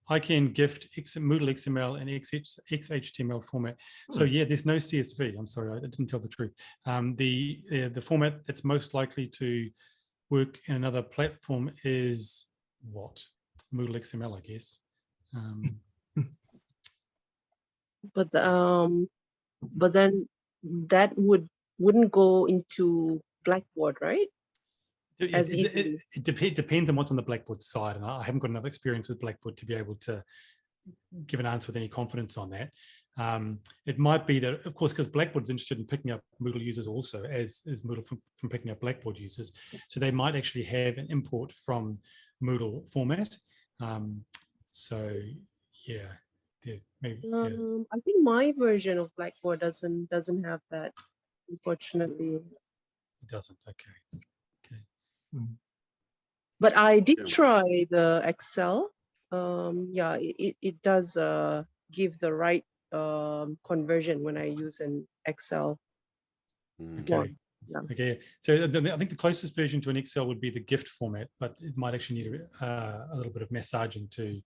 I can gift Moodle XML and XHTML format. So yeah, there's no CSV. I'm sorry, I didn't tell the truth. The format that's most likely to work in another platform is what? Moodle XML, I guess. But then that wouldn't go into Blackboard, right? It depends on what's on the Blackboard side, and I haven't got enough experience with Blackboard to be able to give an answer with any confidence on that. It might be that, of course, because Blackboard's interested in picking up Moodle users also, as Moodle from picking up Blackboard users, so they might actually have an import from Moodle format. So yeah. Yeah, maybe, yeah. I think my version of Blackboard doesn't have that, unfortunately. It doesn't. Okay. But I did try the Excel. Yeah, it does give the right conversion when I use an Excel. Okay. Yeah. Okay. So I think the closest version to an Excel would be the gift format, but it might actually need a little bit of massaging to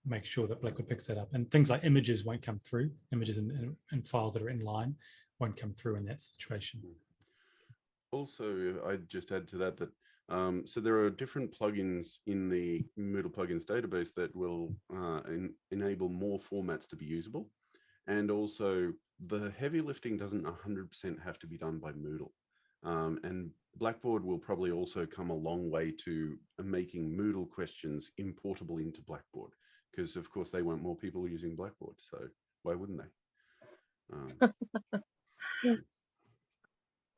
make sure that Blackboard picks that up. And things like images won't come through. Images and files that are in line won't come through in that situation. Also, I'd just add to that so there are different plugins in the Moodle plugins database that will enable more formats to be usable. And also the heavy lifting doesn't 100% have to be done by Moodle. And Blackboard will probably also come a long way to making Moodle questions importable into Blackboard, because of course they want more people using Blackboard. So why wouldn't they?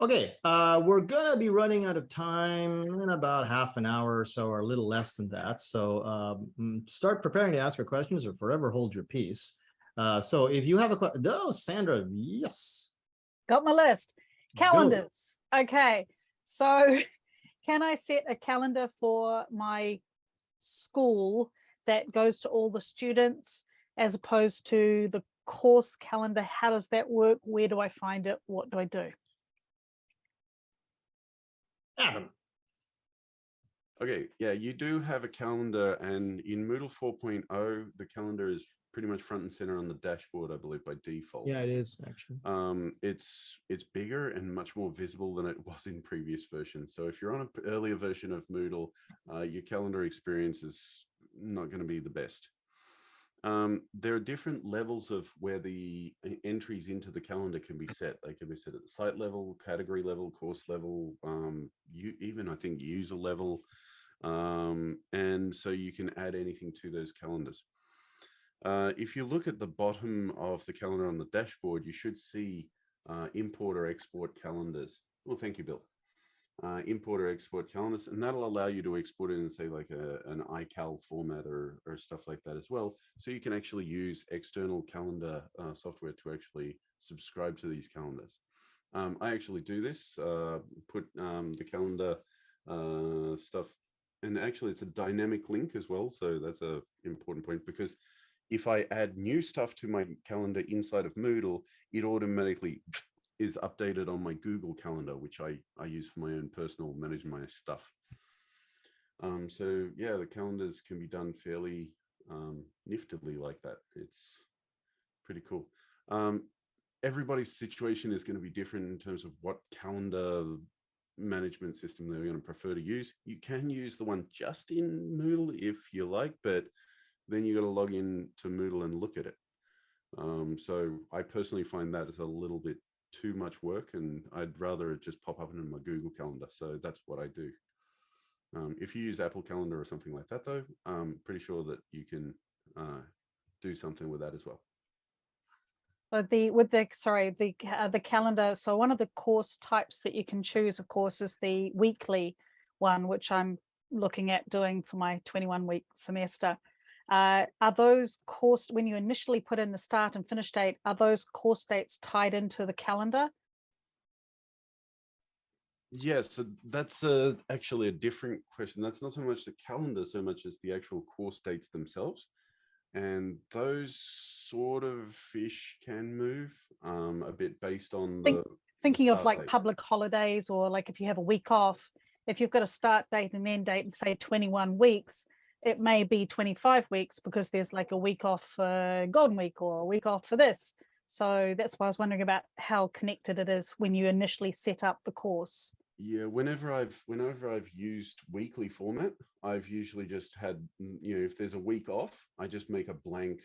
Okay, we're gonna be running out of time in about half an hour or so, or a little less than that. So start preparing to ask your questions or forever hold your peace. So if you have a question, Sandra, yes. Got my list. Calendars. Go. Okay, so can I set a calendar for my school that goes to all the students as opposed to the course calendar? How does that work? Where do I find it? What do I do? Adam. Okay, yeah, you do have a calendar, and in Moodle 4.0, the calendar is pretty much front and center on the dashboard, I believe, by default. Yeah, it is actually. It's bigger and much more visible than it was in previous versions. So if you're on an earlier version of Moodle, your calendar experience is not going to be the best. There are different levels of where the entries into the calendar can be set. They can be set at the site level, category level, course level, even I think user level. And so you can add anything to those calendars. If you look at the bottom of the calendar on the dashboard, you should see import or export calendars. Well, thank you, Bill. Import or export calendars, and that'll allow you to export it in, say, like an iCal format or stuff like that as well. So you can actually use external calendar software to actually subscribe to these calendars. I actually do this, put the calendar stuff, and actually it's a dynamic link as well. So that's an important point, because if I add new stuff to my calendar inside of Moodle, it automatically is updated on my Google Calendar, which I use for my own personal management, my stuff. So yeah, the calendars can be done fairly niftily like that. It's pretty cool. Everybody's situation is going to be different in terms of what calendar management system they're going to prefer to use. You can use the one just in Moodle if you like, but then you got to log in to Moodle and look at it. So I personally find that is a little bit too much work, and I'd rather it just pop up in my Google Calendar. So that's what I do. If you use Apple Calendar or something like that, though, I'm pretty sure that you can do something with that as well. So the calendar. So one of the course types that you can choose, of course, is the weekly one, which I'm looking at doing for my 21-week semester. Are those course, when you initially put in the start and finish date, are those course dates tied into the calendar? Yes, so that's actually a different question. That's not so much the calendar so much as the actual course dates themselves. And those sort of fish can move a bit based on thinking of like date. public holidays, or like if you have a week off, if you've got a start date and end date and say 21 weeks, it may be 25 weeks because there's like a week off for Golden Week or a week off for this. So that's why I was wondering about how connected it is when you initially set up the course. Yeah, whenever I've used weekly format, I've usually just had, if there's a week off, I just make a blank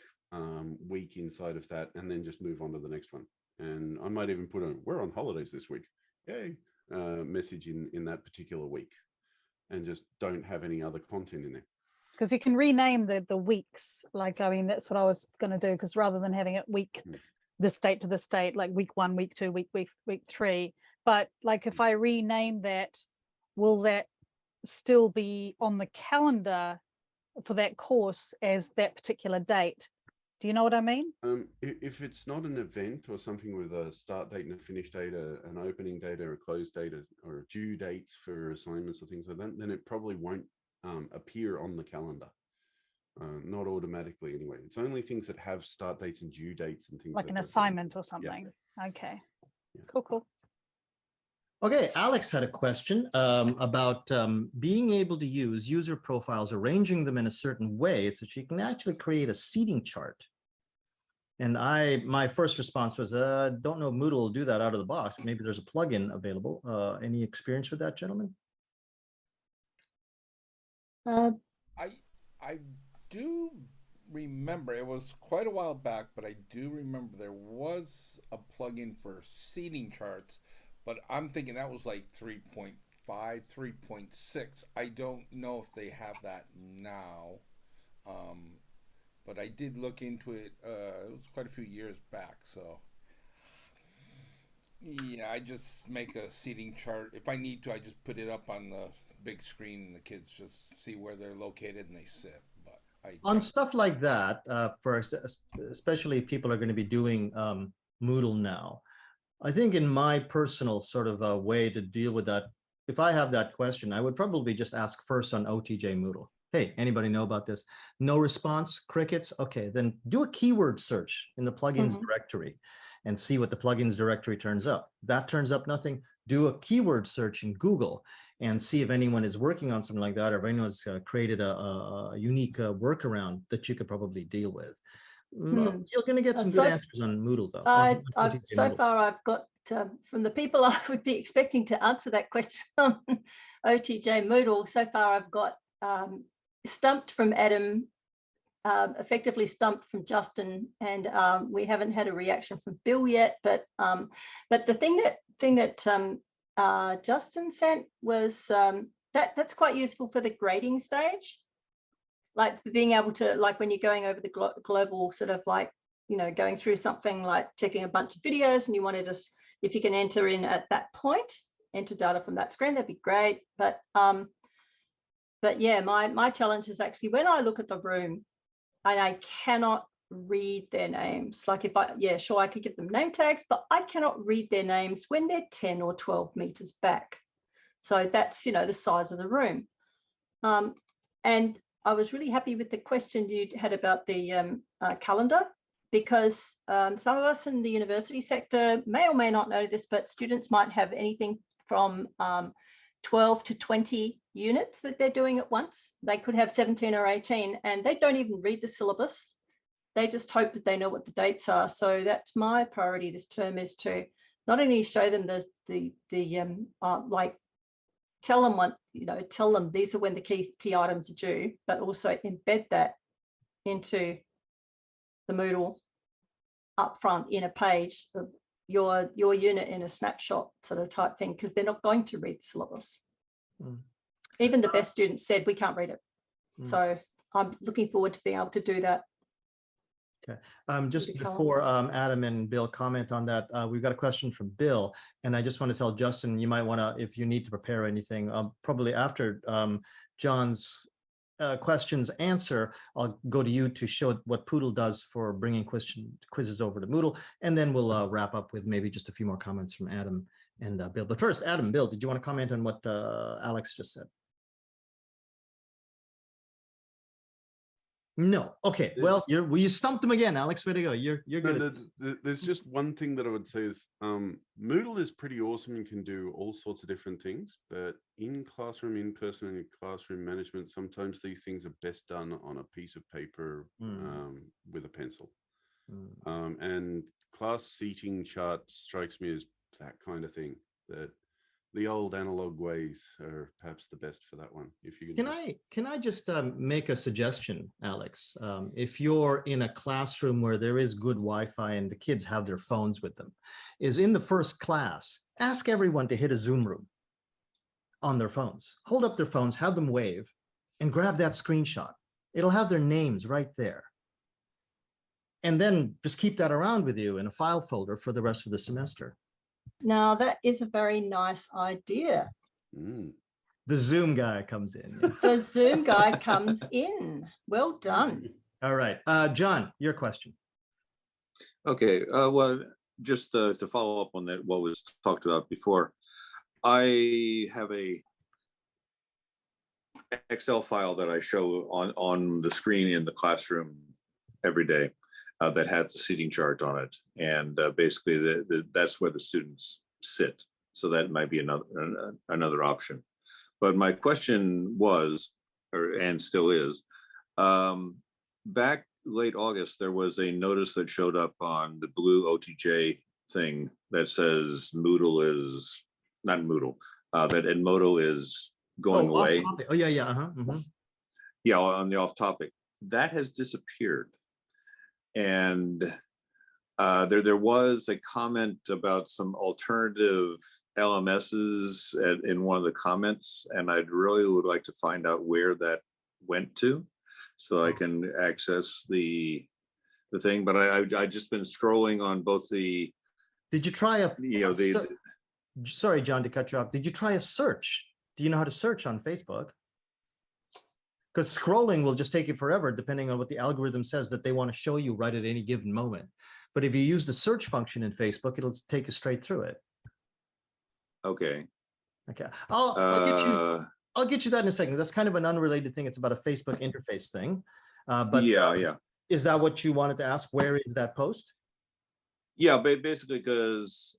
week inside of that and then just move on to the next one. And I might even put we're on holidays this week, yay, message in that particular week, and just don't have any other content in there. Because you can rename the weeks. Like, I mean, that's what I was going to do, because rather than having it week, this date to this date, like week 1, week 2, week 3. But like if I rename that, will that still be on the calendar for that course as that particular date? Do you know what I mean? If it's not an event or something with a start date and a finish date, an opening date or a close date, or due dates for assignments or things like that, then it probably won't appear on the calendar. Not automatically anyway. It's only things that have start dates and due dates and things like an that. assignment or something. Yeah. Okay. Yeah. Cool. Okay, Alex had a question about being able to use user profiles, arranging them in a certain way so she can actually create a seating chart. And my first response was, don't know if Moodle will do that out of the box. Maybe there's a plugin available. Any experience with that, gentlemen? I do remember, it was quite a while back, but I do remember there was a plugin for seating charts, but I'm thinking that was like 3.5, 3.6. I don't know if they have that now. But I did look into it. It was quite a few years back. So yeah, I just make a seating chart. If I need to, I just put it up on the big screen and the kids just see where they're located and they sit. But on stuff like that, especially if people are going to be doing Moodle now, I think in my personal sort of way to deal with that, if I have that question, I would probably just ask first on OTJ Moodle. Hey, anybody know about this? No response, crickets. Okay, then do a keyword search in the plugins directory and see what the plugins directory turns up. That turns up nothing. Do a keyword search in Google and see if anyone is working on something like that, or if anyone's created a unique workaround that you could probably deal with. Well, you're going to get some good answers on Moodle, though. So far, I've got from the people I would be expecting to answer that question on OTJ Moodle. So far, I've got stumped from Adam, effectively stumped from Justin, and we haven't had a reaction from Bill yet. But the thing that Justin sent was that's quite useful for the grading stage, like being able to, like when you're going over the global sort of like, you know, going through something like checking a bunch of videos, and you want to just, if you can enter in at that point, enter data from that screen, that'd be great. But yeah, my challenge is actually when I look at the room and I cannot read their names. Like if sure, I could give them name tags, but I cannot read their names when they're 10 or 12 meters back. So that's, you know, the size of the room. And I was really happy with the question you had about the calendar, because some of us in the university sector may or may not know this, but students might have anything from 12 to 20 units that they're doing at once. They could have 17 or 18, and they don't even read the syllabus. They just hope that they know what the dates are. So that's my priority this term, is to not only show them like tell them what, you know, tell them these are when the key items are due, but also embed that into the Moodle up front in a page of your unit in a snapshot sort of type thing, because they're not going to read the syllabus. Even the best students said we can't read it. So I'm looking forward to being able to do that. Okay. Just before Adam and Bill comment on that, we've got a question from Bill, and I just want to tell Justin, you might want to, if you need to prepare anything, probably after John's questions answer, I'll go to you to show what Poodle does for bringing quizzes over to Moodle, and then we'll wrap up with maybe just a few more comments from Adam and Bill. But first, Adam, Bill, did you want to comment on what Alex just said? No. Okay. Well, you stumped them again, Alex. Way to go. You're good. There's just one thing that I would say is Moodle is pretty awesome and can do all sorts of different things, but in classroom, in person, and classroom management, sometimes these things are best done on a piece of paper with a pencil. And class seating chart strikes me as that kind of thing, that the old analog ways are perhaps the best for that one. If you can I just make a suggestion, Alex? If you're in a classroom where there is good Wi-Fi and the kids have their phones with them, is in the first class, ask everyone to hit a Zoom room on their phones. Hold up their phones, have them wave, and grab that screenshot. It'll have their names right there. And then just keep that around with you in a file folder for the rest of the semester. Now, that is a very nice idea. The Zoom guy comes in. Yeah. The Zoom guy comes in. Well done. All right. John, your question. Okay. Well, just to follow up on that, what was talked about before, I have a Excel file that I show on the screen in the classroom every day. That has a seating chart on it, and basically that's where the students sit. So that might be another option. But my question was, and still is, back late August, there was a notice that showed up on the blue OTJ thing that says Moodle is, not Moodle, that Edmodo is going away. Oh, yeah, yeah. Yeah, on the off topic. That has disappeared. And there was a comment about some alternative LMSs in one of the comments, and I'd really would like to find out where that went to, so I can access the thing. But I just been scrolling on both the. Did you try sorry, John, to cut you off. Did you try a search? Do you know how to search on Facebook? Because scrolling will just take you forever, depending on what the algorithm says that they want to show you right at any given moment. But if you use the search function in Facebook, it'll take you straight through it. Okay. Okay. I'll get you that in a second. That's kind of an unrelated thing. It's about a Facebook interface thing. But yeah. Is that what you wanted to ask? Where is that post? Yeah, basically because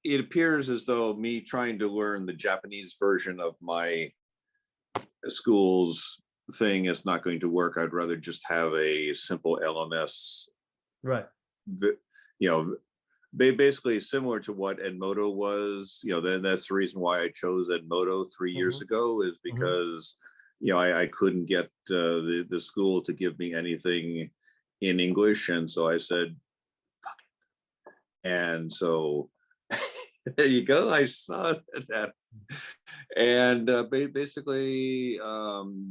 it appears as though me trying to learn the Japanese version of my school's thing is not going to work. I'd rather just have a simple LMS. Right. Basically similar to what Edmodo was. Then that's the reason why I chose Edmodo 3 years ago, is because I couldn't get the school to give me anything in English, and so I said, fuck it. And so there you go. I saw that. And basically,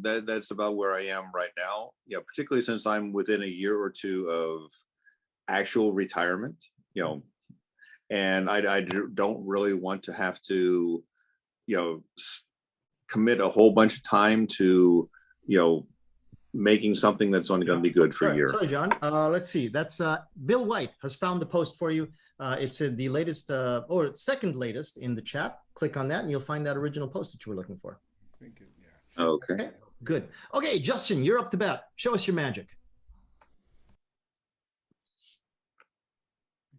that's about where I am right now. Particularly since I'm within a year or two of actual retirement. And I don't really want to have to, commit a whole bunch of time to, making something that's only going to be good for a year. Sorry, John. Let's see. That's Bill White has found the post for you. It's in the latest or second latest in the chat. Click on that and you'll find that original post that you were looking for. Thank you. Yeah. Okay. Good. Okay, Justin, you're up to bat. Show us your magic.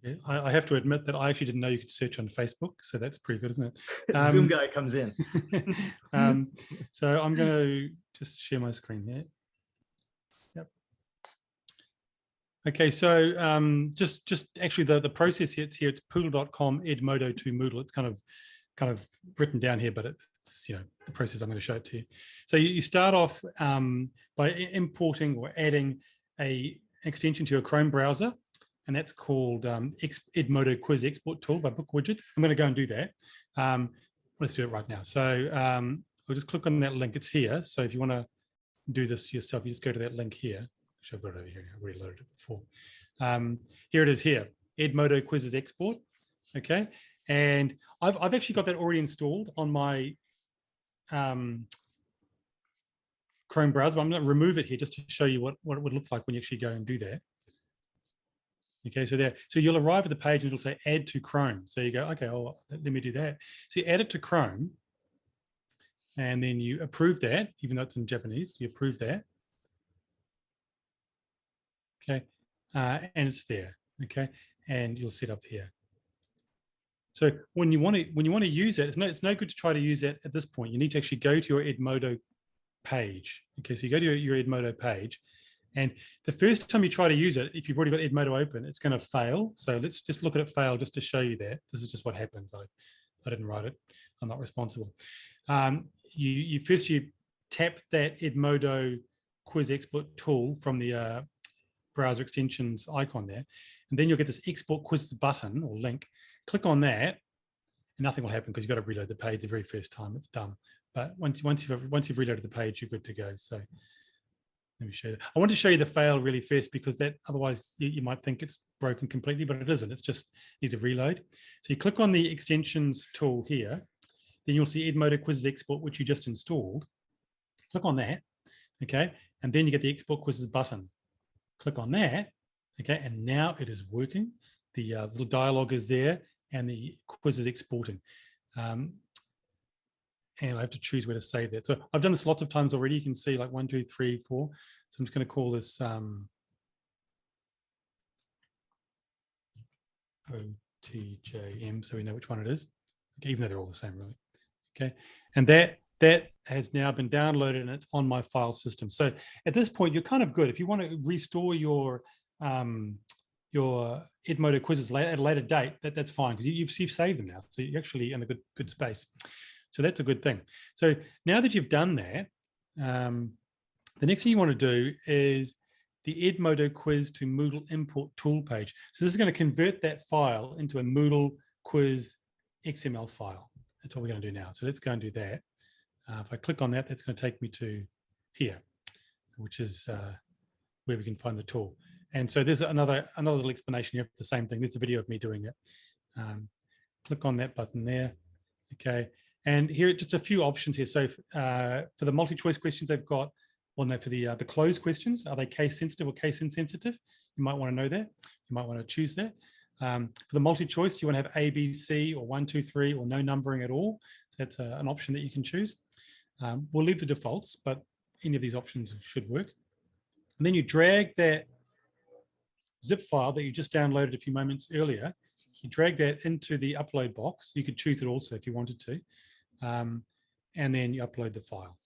Okay. I have to admit that I actually didn't know you could search on Facebook, so that's pretty good, isn't it? Zoom guy comes in. So I'm going to just share my screen here. Yep. Okay, so just actually the process here, it's poodle.com Edmodo to Moodle. It's kind of written down here, but it's the process I'm going to show it to you. So you start off by importing or adding an extension to your Chrome browser, and that's called Edmodo Quiz Export Tool by Book Widgets. I'm going to go and do that. Let's do it right now. So we'll just click on that link. It's here. So if you want to do this yourself, you just go to that link here. Actually, I've got it over here. I already loaded it before. Here it is here, Edmodo Quizzes Export. Okay. And I've actually got that already installed on my Chrome browser. I'm going to remove it here just to show you what it would look like when you actually go and do that. Okay, so you'll arrive at the page and it'll say add to Chrome. So you go, okay, let me do that. So you add it to Chrome and then you approve that, even though it's in Japanese, you approve that. Okay, and it's there, okay? And you'll set up here. So when you want to use it, it's no good to try to use it at this point. You need to actually go to your Edmodo page. Okay, so you go to your Edmodo page. And the first time you try to use it, if you've already got Edmodo open, it's going to fail. So let's just look at it fail just to show you that. This is just what happens. I didn't write it. I'm not responsible. You first tap that Edmodo Quiz Export tool from the browser extensions icon there. And then you'll get this Export Quiz button or link. Click on that and nothing will happen because you've got to reload the page the very first time. It's done. But once you've reloaded the page, you're good to go. So let me show you. I want to show you the fail really first because that otherwise you might think it's broken completely, but it isn't. It's just need to reload. So you click on the extensions tool here, then you'll see Edmodo Quizzes Export, which you just installed. Click on that, okay, and then you get the Export Quizzes button. Click on that, okay, and now it is working. The little dialogue is there, and the quiz is exporting. And I have to choose where to save that. So I've done this lots of times already. You can see like 1, 2, 3, 4. So I'm just going to call this OTJ-M, so we know which one it is. Okay, even though they're all the same, really. Okay, and that has now been downloaded and it's on my file system. So at this point, you're kind of good. If you want to restore your Edmodo quizzes at a later date, that's fine, because you've saved them now. So you're actually in a good space. So that's a good thing. So now that you've done that, the next thing you want to do is the Edmodo quiz to Moodle import tool page. So this is going to convert that file into a Moodle quiz XML file. That's what we're going to do now. So let's go and do that. If I click on that, that's going to take me to here, which is where we can find the tool. And so there's another little explanation here for the same thing. There's a video of me doing it. Click on that button there. Okay. And here, just a few options here. So for the multi-choice questions, they've got, well, no, for the closed questions, are they case sensitive or case insensitive? You might want to know that. You might want to choose that. For the multi-choice, you want to have A, B, C, or 1, 2, 3, or no numbering at all. So that's an option that you can choose. We'll leave the defaults, but any of these options should work. And then you drag that zip file that you just downloaded a few moments earlier. You drag that into the upload box. You could choose it also if you wanted to. And then you upload the file.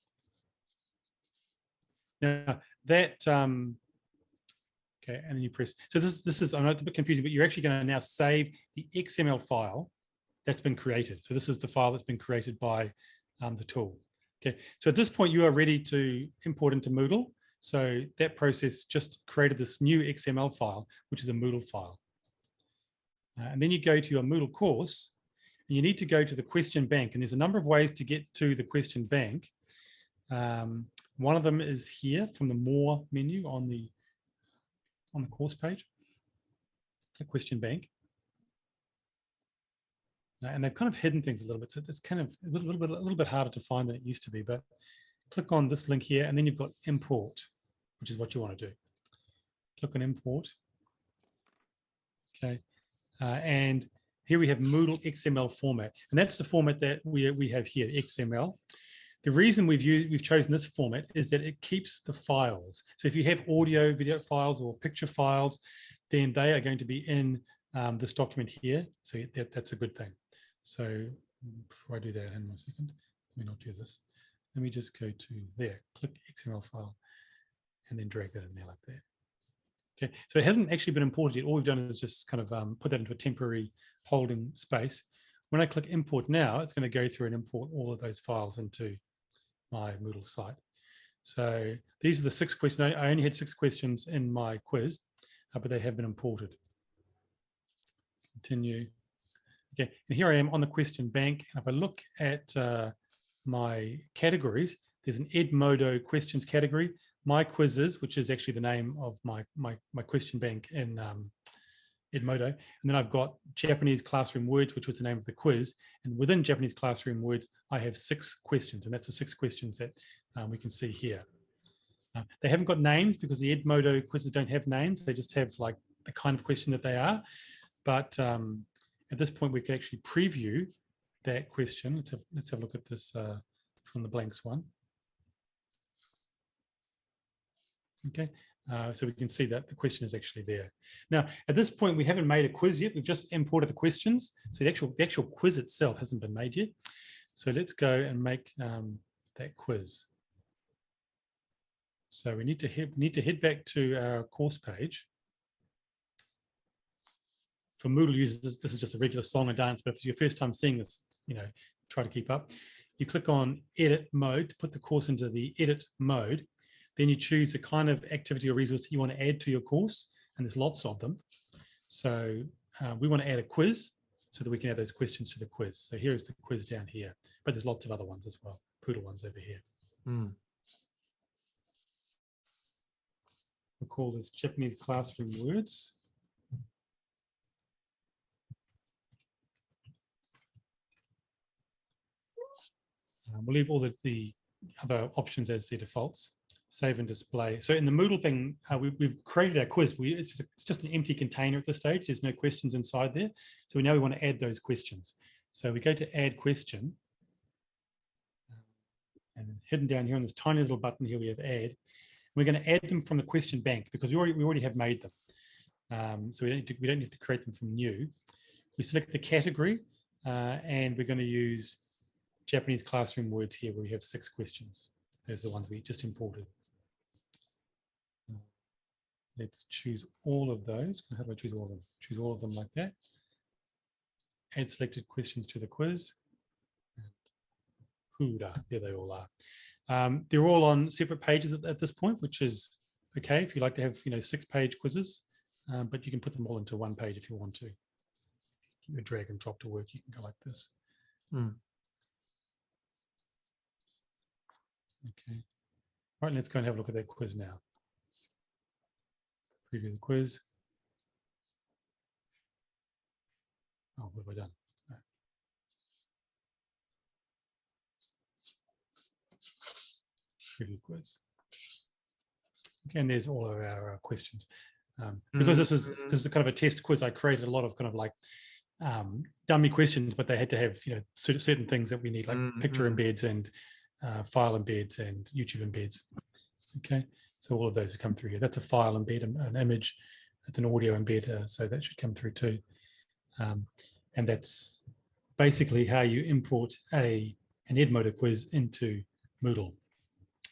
Now that, okay, and then you press. So this is, I know it's a bit confusing, but you're actually going to now save the XML file that's been created. So this is the file that's been created by the tool. Okay, so at this point you are ready to import into Moodle. So that process just created this new XML file, which is a Moodle file. And then you go to your Moodle course, and you need to go to the question bank. And there's a number of ways to get to the question bank. One of them is here from the More menu on the course page, the question bank. And they've kind of hidden things a little bit, so it's kind of a little bit harder to find than it used to be. But click on this link here, and then you've got import, which is what you want to do. Click on import. Okay, and here we have Moodle XML format, and that's the format that we have here, XML. The reason we've chosen this format is that it keeps the files. So if you have audio, video files, or picture files, then they are going to be in this document here. So that's a good thing. So before I do that, hang on a second. Let me not do this. Let me just go to there, click XML file, and then drag that in there like that. Okay, so it hasn't actually been imported yet. All we've done is just kind of put that into a temporary holding space. When I click import now, it's going to go through and import all of those files into my Moodle site. So these are the 6 questions. I only had 6 questions in my quiz, but they have been imported. Continue. Okay, and here I am on the question bank. And if I look at my categories, there's an Edmodo questions category, my quizzes, which is actually the name of my question bank in Edmodo. And then I've got Japanese classroom words, which was the name of the quiz. And within Japanese classroom words, I have 6 questions, and that's the 6 questions that we can see here. They haven't got names because the Edmodo quizzes don't have names. They just have like the kind of question that they are. But at this point, we can actually preview that question. Let's have a look at this from the blanks one. Okay, so we can see that the question is actually there. Now, at this point, we haven't made a quiz yet. We've just imported the questions. So the actual quiz itself hasn't been made yet. So let's go and make that quiz. So we need to head back to our course page. For Moodle users, this is just a regular song and dance, but if it's your first time seeing this, try to keep up. You click on edit mode to put the course into the edit mode. Then you choose the kind of activity or resource that you want to add to your course, and there's lots of them. So we want to add a quiz so that we can add those questions to the quiz. So here is the quiz down here, but there's lots of other ones as well, Poodle ones over here. We'll call this Japanese classroom words. We'll leave all the other options as their defaults. Save and display. So in the Moodle thing, we've created our quiz. It's just an empty container at this stage. There's no questions inside there. So now we want to add those questions. So we go to add question. And hidden down here on this tiny little button here, we have add. We're going to add them from the question bank because we already have made them. So we don't need to create them from new. we select the category, and we're going to use Japanese classroom words here, where we have 6 questions. Those are the ones we just imported. Let's choose all of those. How do I choose all of them? Choose all of them like that. Add selected questions to the quiz. There they all are. They're all on separate pages at this point, which is okay if you like to have 6-page quizzes, but you can put them all into one page if you want to. You drag and drop to work, you can go like this. Okay. All right, let's go and have a look at that quiz now. Preview the quiz. Oh, what have I done? Preview quiz. Okay, and there's all of our questions. Because this is a kind of a test quiz, I created a lot of kind of like dummy questions, but they had to have certain things that we need, like picture embeds and file embeds and YouTube embeds. Okay, so all of those have come through here. That's a file embed, an image. That's an audio embed, so that should come through too. And that's basically how you import an Edmodo quiz into Moodle.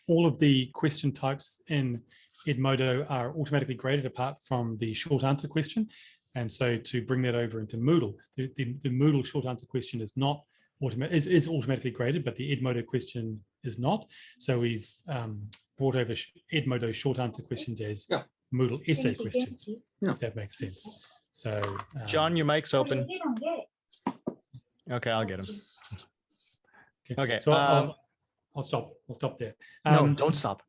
All of the question types in Edmodo are automatically graded apart from the short answer question. And so to bring that over into Moodle, the Moodle short answer question is not is automatically graded, but the Edmodo question is not. So we've brought over Edmodo short answer questions as Moodle essay questions, if that makes sense. So John, your mic's open. Okay, I'll get him. Okay. So I'll stop. I'll stop there. No, don't stop.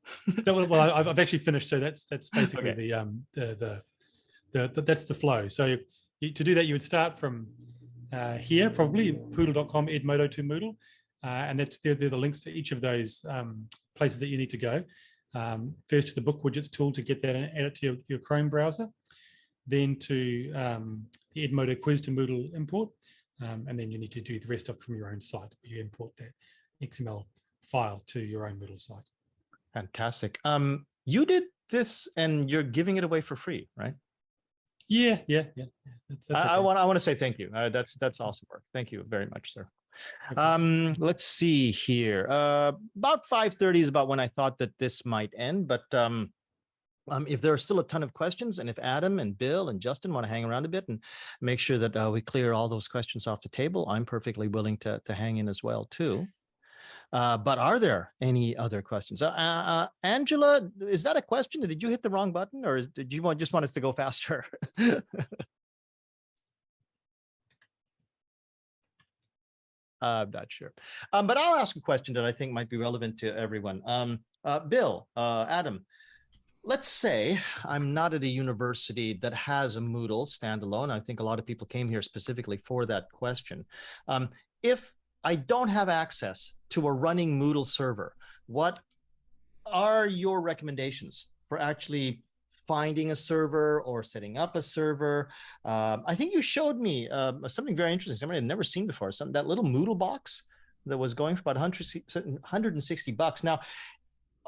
No, well, I've actually finished. So that's basically that's the flow. So to do that, you would start from here, probably poodle.com Edmodo to Moodle, and they're the links to each of those places that you need to go. First to the book widgets tool to get that and add it to your Chrome browser. Then to the Edmodo quiz to Moodle import, and then you need to do the rest of from your own site. You import that XML file to your own Moodle site. Fantastic. You did this and you're giving it away for free, right? Yeah. That's okay. I want to say thank you. That's awesome work. Thank you very much, sir. Okay. Let's see here. About 5:30 is about when I thought that this might end, but if there are still a ton of questions, and if Adam and Bill and Justin want to hang around a bit and make sure that we clear all those questions off the table, I'm perfectly willing to hang in as well too. But are there any other questions? Angela, is that a question? Did you hit the wrong button, or did you just want us to go faster? I'm not sure. But I'll ask a question that I think might be relevant to everyone. Bill, Adam, let's say I'm not at a university that has a Moodle standalone. I think a lot of people came here specifically for that question. If I don't have access to a running Moodle server, what are your recommendations for actually finding a server or setting up a server? I think you showed me something very interesting, something I'd never seen before, that little Moodle box that was going for about $160. Now,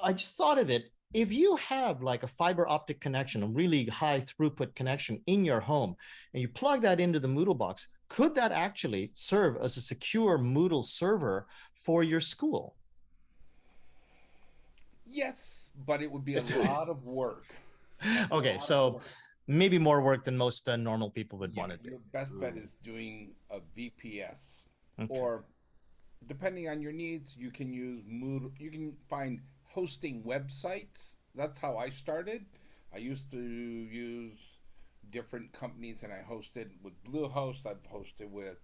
I just thought of it. If you have like a fiber optic connection, a really high throughput connection in your home, and you plug that into the Moodle box, could that actually serve as a secure Moodle server for your school? Yes, but it would be a lot of work. Okay, so maybe more work than most normal people would want to do. Your best bet is doing a VPS, or depending on your needs, you can use Moodle. You can find hosting websites. That's how I started. I used to use different companies, and I hosted with Bluehost. I've hosted with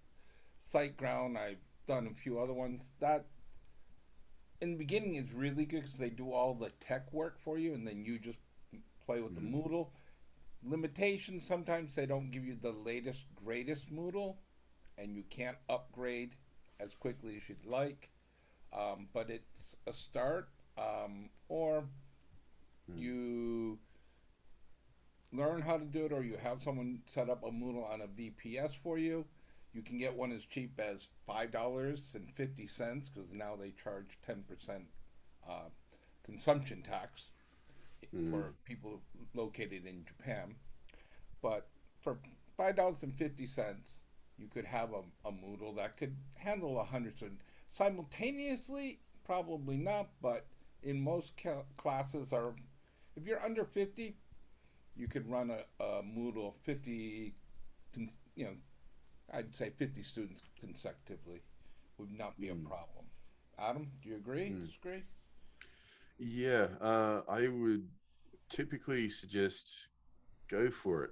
SiteGround. I've done a few other ones. That in the beginning is really good because they do all the tech work for you, and then you just play with the Moodle. Limitations, sometimes they don't give you the latest, greatest Moodle, and you can't upgrade as quickly as you'd like. But it's a start. Or you learn how to do it, or you have someone set up a Moodle on a VPS for you. You can get one as cheap as $5.50 because now they charge 10% consumption tax for people located in Japan. But for $5.50, you could have a Moodle that could handle 100 students. Simultaneously, probably not, but in most classes if you're under 50, you could run a Moodle 50, I'd say 50 students consecutively would not be a problem. Adam, do you agree, disagree? Yeah, I would typically suggest go for it.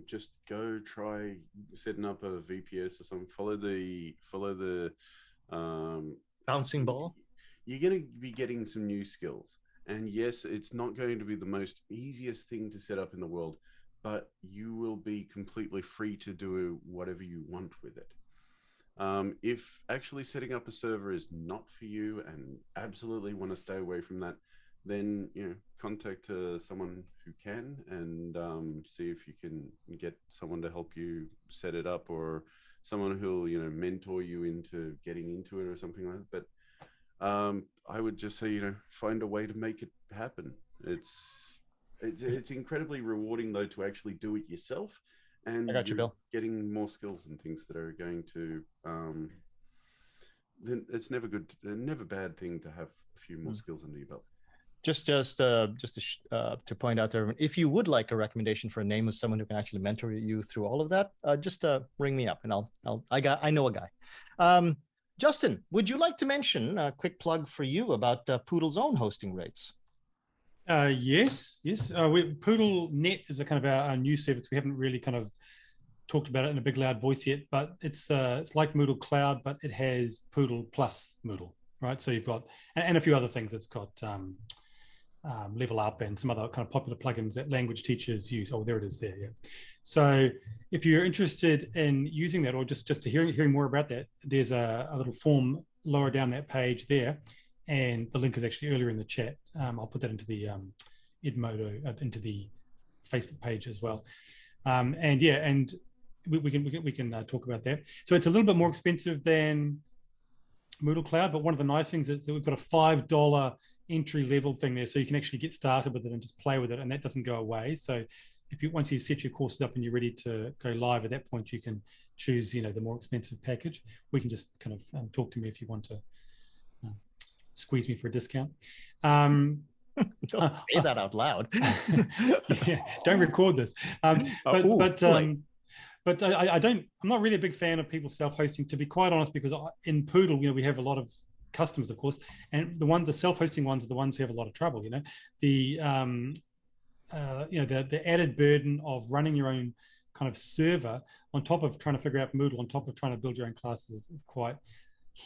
Just go try setting up a VPS or something. Follow the Bouncing ball. You're going to be getting some new skills. And yes, it's not going to be the most easiest thing to set up in the world, but you will be completely free to do whatever you want with it. If actually setting up a server is not for you and absolutely want to stay away from that, then contact someone who can and see if you can get someone to help you set it up, or someone who'll mentor you into getting into it or something like that. But I would just say find a way to make it happen. It's incredibly rewarding though to actually do it yourself, and I got you, Bill. Getting more skills and things that are going to then it's never a bad thing to have a few more skills under your belt. Just to point out to everyone, if you would like a recommendation for a name of someone who can actually mentor you through all of that, just ring me up and I know a guy. Justin, would you like to mention a quick plug for you about Poodle's own hosting rates? Yes. Poodle.net is a kind of our new service. We haven't really kind of talked about it in a big loud voice yet, but it's like Moodle Cloud, but it has Poodle plus Moodle, right? So you've got and a few other things. It's got Level Up and some other kind of popular plugins that language teachers use. Oh, there it is there, yeah. So if you're interested in using that, or just to hearing more about that, there's a little form lower down that page there, and the link is actually earlier in the chat. I'll put that into the Edmodo, into the Facebook page as well. And we can talk about that. So it's a little bit more expensive than Moodle Cloud, but one of the nice things is that we've got a $5 entry level thing there, so you can actually get started with it and just play with it, and that doesn't go away. So once you set your courses up and you're ready to go live, at that point you can choose the more expensive package. We can just kind of talk to me if you want to squeeze me for a discount. Don't say that out loud. Yeah, don't record this. I'm not really a big fan of people self-hosting, to be quite honest, because in Poodle, we have a lot of customers, of course, and the self-hosting ones are the ones who have a lot of trouble. The added burden of running your own kind of server on top of trying to figure out Moodle, on top of trying to build your own classes, is quite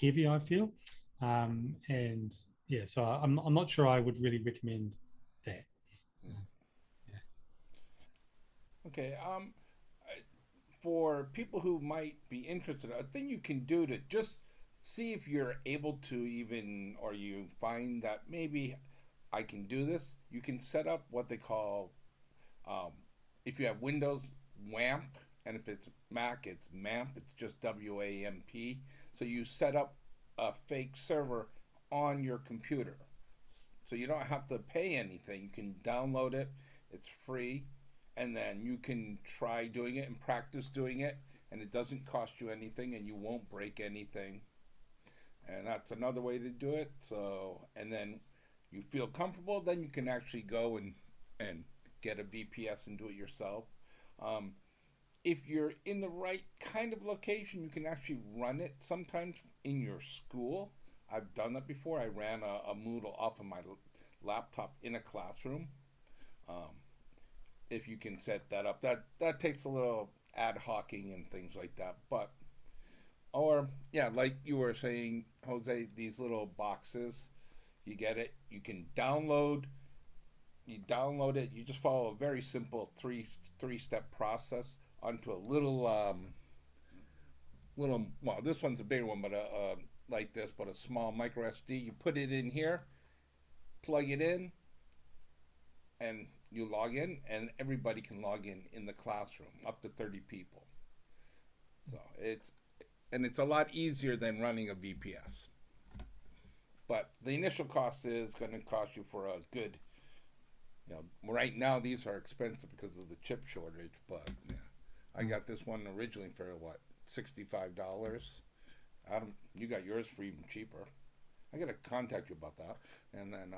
heavy, I feel. And yeah, so I'm not sure I would really recommend that. Yeah. Okay. For people who might be interested, a thing you can do to just see if you're able to or you find that maybe I can do this, you can set up what they call, if you have Windows, WAMP, and if it's Mac, it's MAMP. It's just WAMP. So you set up a fake server on your computer. So you don't have to pay anything. You can download it. It's free. And then you can try doing it and practice doing it. And it doesn't cost you anything, and you won't break anything. And that's another way to do it. So, and then you feel comfortable, then you can actually go and get a VPS and do it yourself. If you're in the right kind of location, you can actually run it sometimes in your school. I've done that before. I ran a Moodle off of my laptop in a classroom. If you can set that up, that takes a little ad hocing and things like that. But, or yeah, like you were saying, Jose, these little boxes, you get it, you can download. You download it. You just follow a very simple three-step process onto a little well, this one's a bigger one, but like this, but a small micro SD. You put it in here, plug it in, and you log in, and everybody can log in the classroom, up to 30 people. So it's a lot easier than running a VPS. But the initial cost is going to cost you for a good, right now these are expensive because of the chip shortage, but yeah, I got this one originally for what, $65. Adam, you got yours for even cheaper. I gotta contact you about that. And then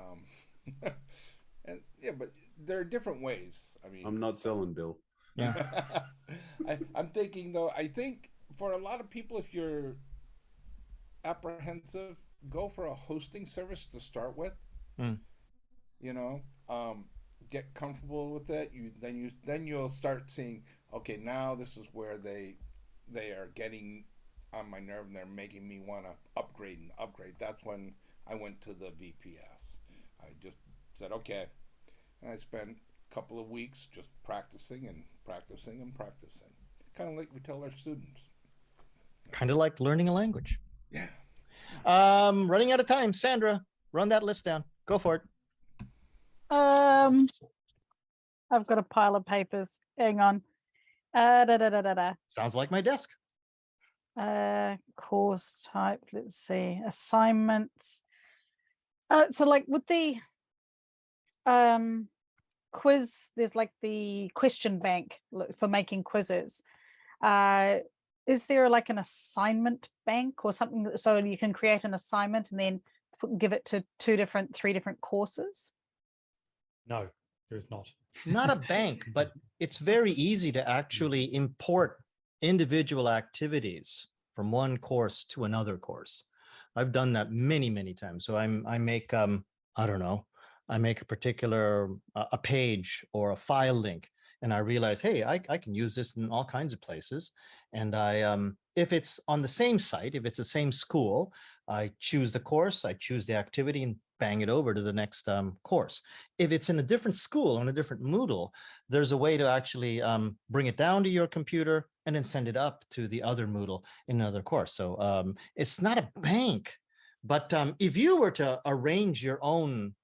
and yeah, but there are different ways. I mean, I'm not selling, Bill. Yeah. I'm thinking though, I think for a lot of people, if you're apprehensive, go for a hosting service to start with. You know, get comfortable with it. Then you'll start seeing, okay, now this is where they are getting on my nerve and they're making me want to upgrade and upgrade. That's when I went to the VPS. I just said, okay. And I spent a couple of weeks just practicing and practicing and practicing. Kind of like we tell our students. Kind of like learning a language. Yeah. Running out of time. Sandra, run that list down. Go for it. I've got a pile of papers. Hang on. Sounds like my desk. Course type. Let's see. Assignments. So like with the quiz, there's like the question bank for making quizzes. Is there like an assignment bank or something so you can create an assignment and then give it to 3 different courses? No, there is not. Not a bank, but it's very easy to actually import individual activities from one course to another course. I've done that many times. So I make I don't know, I make a particular a page or a file link, and I realize, hey, I can use this in all kinds of places. And I if it's on the same site, if it's the same school, I choose the course, I choose the activity, and bang it over to the next course. If it's in a different school on a different Moodle, there's a way to actually bring it down to your computer and then send it up to the other Moodle in another course. So it's not a bank, but if you were to arrange your own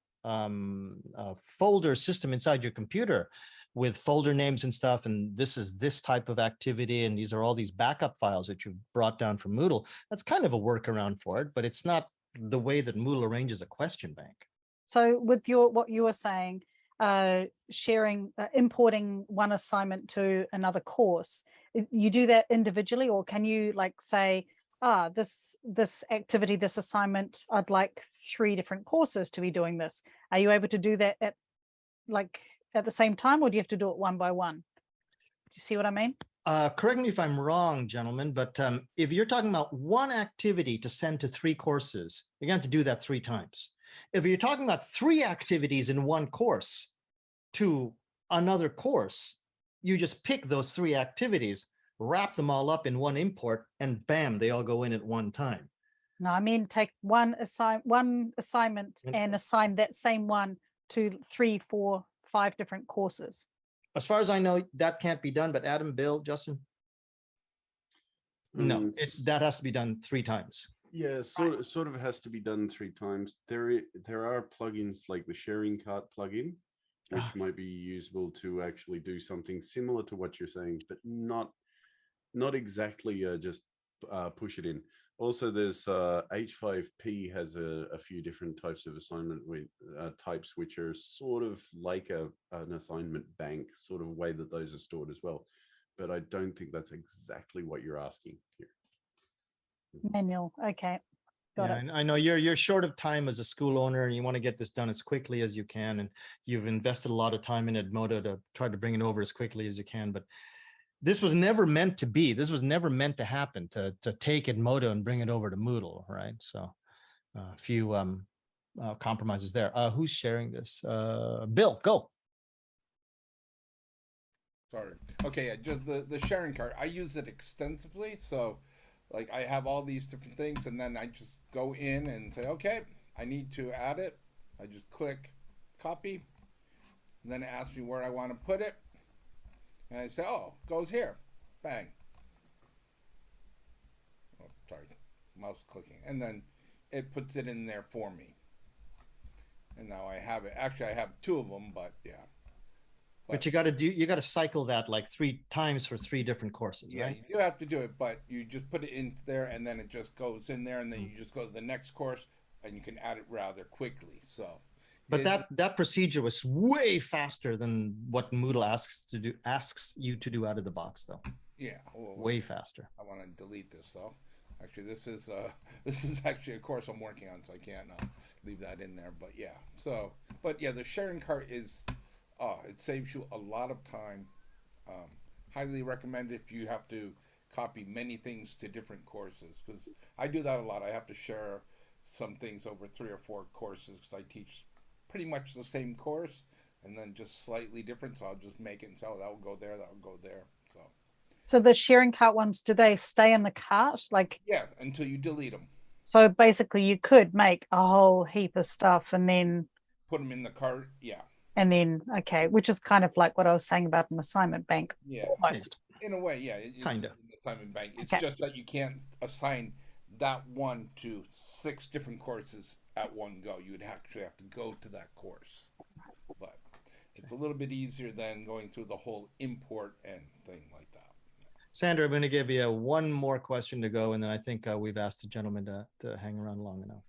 folder system inside your computer with folder names and stuff, and this is this type of activity, and these are all these backup files that you've brought down from Moodle, that's kind of a workaround for it, but it's not the way that Moodle arranges a question bank. So with what you were saying, sharing, importing one assignment to another course, you do that individually, or can you like say, this activity, this assignment, I'd like 3 different courses to be doing this. Are you able to do that at the same time, or do you have to do it one by one? Do you see what I mean? Correct me if I'm wrong, gentlemen, but if you're talking about one activity to send to 3 courses, you're going to have to do that 3 times. If you're talking about 3 activities in one course to another course, you just pick those 3 activities, wrap them all up in one import, and bam, they all go in at one time. No, I mean take one assignment and assign that same one to 3, 4, 5 different courses. As far as I know, that can't be done, but Adam, Bill, Justin? No, that has to be done 3 times. Yeah, sort of has to be done 3 times. There are plugins like the sharing cart plugin, which might be usable to actually do something similar to what you're saying, but not exactly just push it in. Also, there's H5P has a few different types of assignment types, which are sort of like an assignment bank sort of way that those are stored as well. But I don't think that's exactly what you're asking here. Manual, okay. Got it. I know you're short of time as a school owner, and you want to get this done as quickly as you can, and you've invested a lot of time in Edmodo to try to bring it over as quickly as you can, but this was never meant to be. This was never meant to happen, to take Edmodo and bring it over to Moodle, right? So a few compromises there. Who's sharing this? Bill, go. Sorry. Okay, yeah, just the sharing cart. I use it extensively. So like I have all these different things, and then I just go in and say, okay, I need to add it. I just click copy, and then it asks me where I want to put it. And I say, oh, goes here. Bang. Oh, sorry, mouse clicking. And then it puts it in there for me. And now I have it. Actually, I have 2 of them, but yeah. But you got to cycle that like 3 times for 3 different courses, yeah, right? You do have to do it, but you just put it in there, and then it just goes in there, and then you just go to the next course, and you can add it rather quickly. So. But that procedure was way faster than what Moodle asks you to do out of the box, though. Yeah. Well, way faster. I want to delete this though. Actually, this is actually a course I'm working on, so I can't leave that in there. But yeah, but yeah, the sharing cart is, it saves you a lot of time. Highly recommend if you have to copy many things to different courses, because I do that a lot. I have to share some things over 3 or 4 courses because I teach pretty much the same course and then just slightly different. So I'll just make it and say, oh, that will go there, that will go there. So the sharing cart ones, do they stay in the cart? Like, yeah, until you delete them. So basically you could make a whole heap of stuff and then put them in the cart. Yeah. And then, okay, which is kind of like what I was saying about an assignment bank. Yeah. Almost. In a way, yeah. Kind of. Assignment bank. It's just that you can't assign that one to 6 different courses at one go. You would actually have to go to that course. But it's a little bit easier than going through the whole import and thing like that. Sandra, I'm going to give you one more question to go, and then I think we've asked the gentleman to hang around long enough.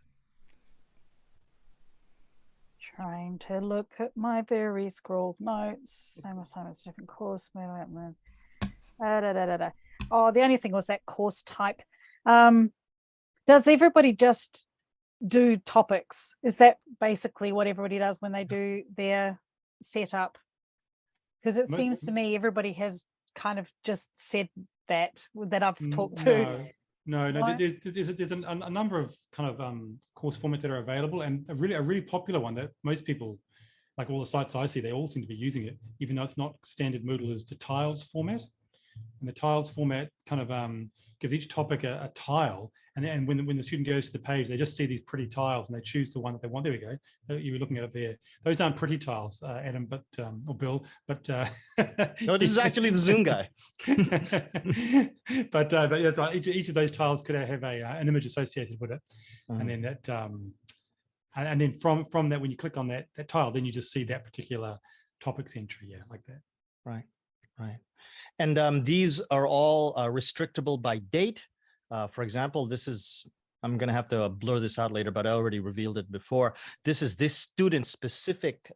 Trying to look at my very scrawled notes. Same assignments, different course. Oh, the only thing was that course type. Does everybody just do topics? Is that basically what everybody does when they do their setup? Because it seems to me everybody has kind of just said that I've talked to. No. There's a number of kind of course formats that are available, and a really popular one that most people, like all the sites I see, they all seem to be using it, even though it's not standard Moodle, is the tiles format. And the tiles format kind of gives each topic a tile, and when the student goes to the page, they just see these pretty tiles and they choose the one that they want. There we go. You were looking at it there. Those aren't pretty tiles, Adam, but or Bill, but no, this is actually the Zoom guy. but yeah, right. Each of those tiles could have an image associated with it, and then that and then from that, when you click on that tile, then you just see that particular topics entry, like that. Right. And these are all restrictable by date. For example, this is, I'm going to have to blur this out later, but I already revealed it before. This is this student-specific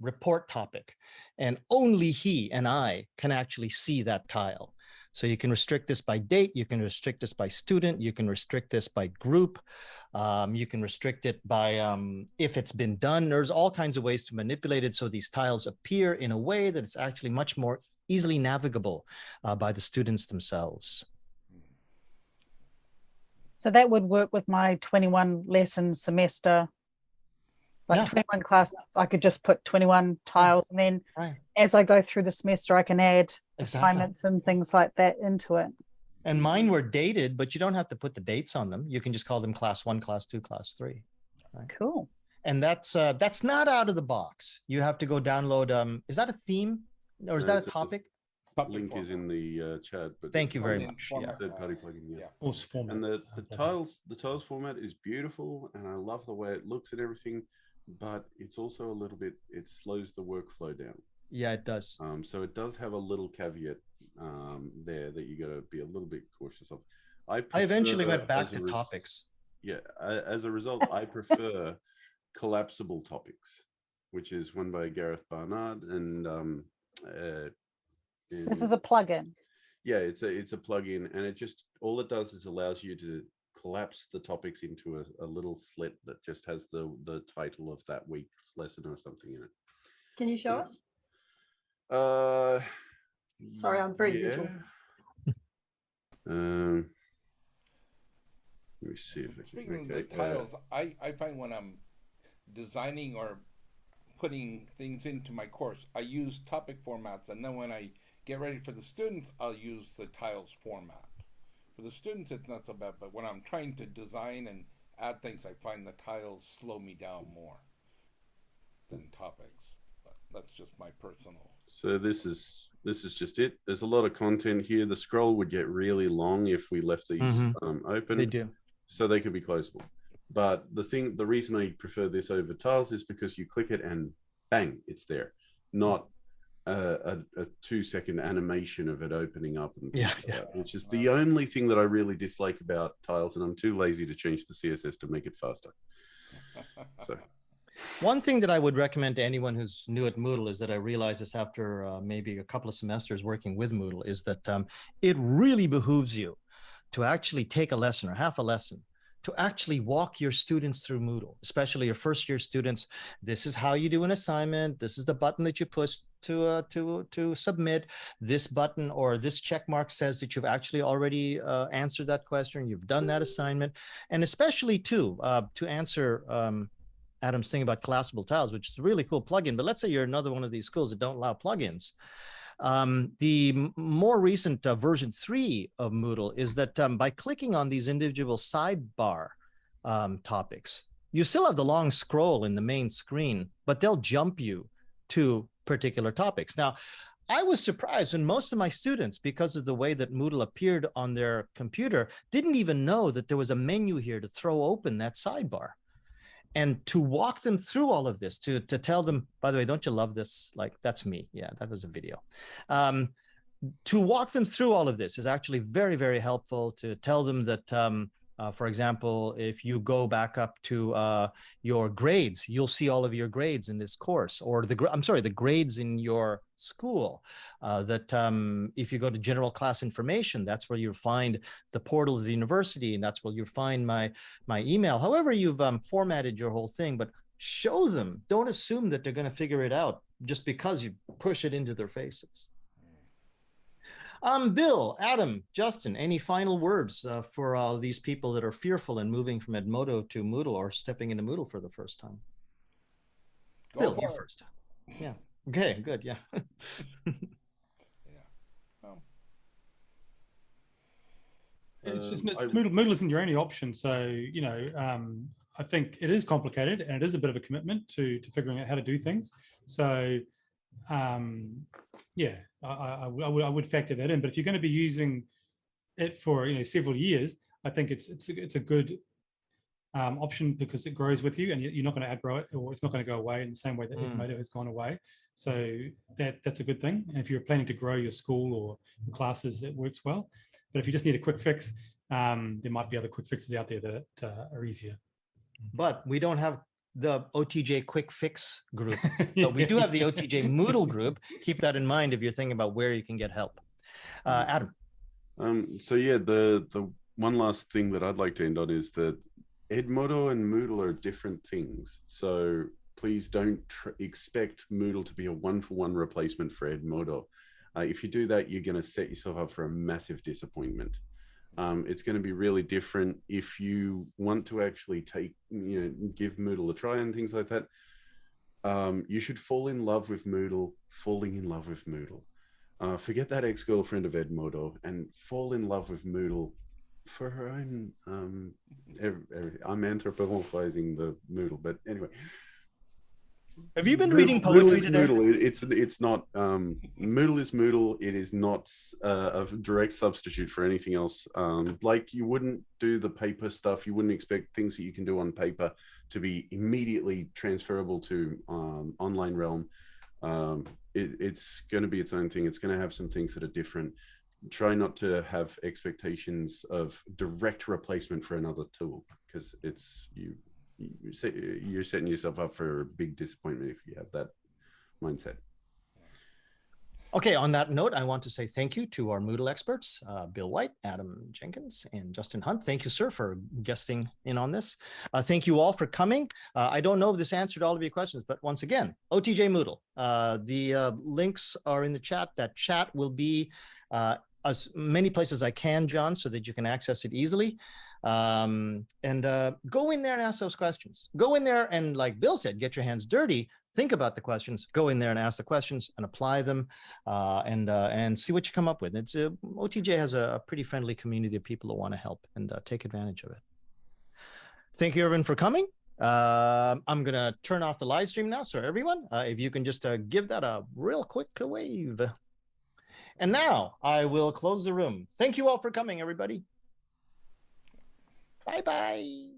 report topic, and only he and I can actually see that tile. So you can restrict this by date, you can restrict this by student, you can restrict this by group, you can restrict it by if it's been done. There's all kinds of ways to manipulate it so these tiles appear in a way that it's actually much more easily navigable by the students themselves. So that would work with my 21 lesson semester, like 21 classes. I could just put 21 tiles, and then as I go through the semester, I can add assignments and things like that into it. And mine were dated, but you don't have to put the dates on them. You can just call them class 1, class 2, class 3. Right? Cool. And that's not out of the box. You have to go download. Is that a theme, or is that a topic? Link is in the chat. But thank you very much. Third-party plugin, And the tiles format is beautiful, and I love the way it looks and everything. But it's also a little bit, it slows the workflow down. Yeah, it does. So it does have a little caveat there that you got to be a little bit cautious of. I eventually went back to topics. Yeah, as a result, I prefer Collapsible Topics, which is one by Gareth Barnard, and this is a plugin. Yeah, it's a plugin, and it just, all it does is allows you to collapse the topics into a little slit that just has the title of that week's lesson or something in it. Can you show us? Sorry, I'm very visual. Let me see if I can. Speaking of the tiles, I find when I'm designing or putting things into my course, I use topic formats, and then when I get ready for the students, I'll use the tiles format. For the students, it's not so bad, but when I'm trying to design and add things, I find the tiles slow me down more than topics. But that's just my personal. So this is just it. There's a lot of content here. The scroll would get really long if we left these open. They do. So they can be closable. But the reason I prefer this over tiles is because you click it and bang, it's there. Not a 2-second animation of it opening up, and which is the only thing that I really dislike about tiles, and I'm too lazy to change the CSS to make it faster. So One thing that I would recommend to anyone who's new at Moodle is that I realized this after maybe a couple of semesters working with Moodle is that it really behooves you to actually take a lesson or half a lesson to actually walk your students through Moodle, especially your first year students. This is how you do an assignment. This is the button that you push to submit. This button or this check mark says that you've actually already answered that question. You've done that assignment. And especially too, to answer Adam's thing about collapsible tiles, which is a really cool plugin. But let's say you're another one of these schools that don't allow plugins. The more recent version 3 of Moodle is that by clicking on these individual sidebar topics, you still have the long scroll in the main screen, but they'll jump you to particular topics. Now, I was surprised when most of my students, because of the way that Moodle appeared on their computer, didn't even know that there was a menu here to throw open that sidebar. And to walk them through all of this, to tell them, by the way, don't you love this? Like, that's me. Yeah, that was a video. To walk them through all of this is actually very, very helpful. To tell them that, for example, if you go back up to your grades, you'll see all of your grades in this course, or the grades in your school. That if you go to general class information, that's where you'll find the portal of the university, and that's where you'll find my email. However, you've formatted your whole thing, but show them. Don't assume that they're going to figure it out just because you push it into their faces. Bill, Adam, Justin, any final words for all these people that are fearful in moving from Edmodo to Moodle or stepping into Moodle for the first time? Bill, you first. Yeah. Okay, good. Yeah. It's just Moodle isn't your only option. So, you know, I think it is complicated and it is a bit of a commitment to figuring out how to do things. So, yeah, I would factor that in. But if you're going to be using it for several years, I think it's a good option because it grows with you, and you're not going to outgrow it, or it's not going to go away in the same way that Edmodo has gone away. So that's a good thing. And if you're planning to grow your school or your classes, it works well. But if you just need a quick fix, there might be other quick fixes out there that are easier. But we don't have the OTJ quick fix group, but we do have the OTJ Moodle group. Keep that in mind if you're thinking about where you can get help. Adam. So yeah, the one last thing that I'd like to end on is that Edmodo and Moodle are different things. So please don't expect Moodle to be a one-for-one replacement for Edmodo. If you do that, you're going to set yourself up for a massive disappointment. It's going to be really different. If you want to actually give Moodle a try and things like that, you should fall in love with Moodle, falling in love with Moodle. Forget that ex-girlfriend of Edmodo and fall in love with Moodle for her own. I'm anthropomorphizing the Moodle, but anyway. Have you been reading poetry today? Moodle. It's not Moodle is Moodle. It is not a direct substitute for anything else. Like you wouldn't do the paper stuff. You wouldn't expect things that you can do on paper to be immediately transferable to online realm. It's going to be its own thing. It's going to have some things that are different. Try not to have expectations of direct replacement for another tool, because you're setting yourself up for a big disappointment if you have that mindset. Okay, on that note, I want to say thank you to our Moodle experts, Bill White, Adam Jenkins, and Justin Hunt. Thank you, sir, for guesting in on this. Thank you all for coming. I don't know if this answered all of your questions, but once again, OTJ Moodle. The links are in the chat. That chat will be as many places as I can, John, so that you can access it easily. And go in there and ask those questions. Go in there and, like Bill said, get your hands dirty. Think about the questions. Go in there and ask the questions and apply them, and see what you come up with. OTJ has a pretty friendly community of people that want to help and take advantage of it. Thank you, everyone, for coming. I'm gonna turn off the live stream now, so everyone, if you can just give that a real quick wave. And now I will close the room. Thank you all for coming, everybody. Bye-bye.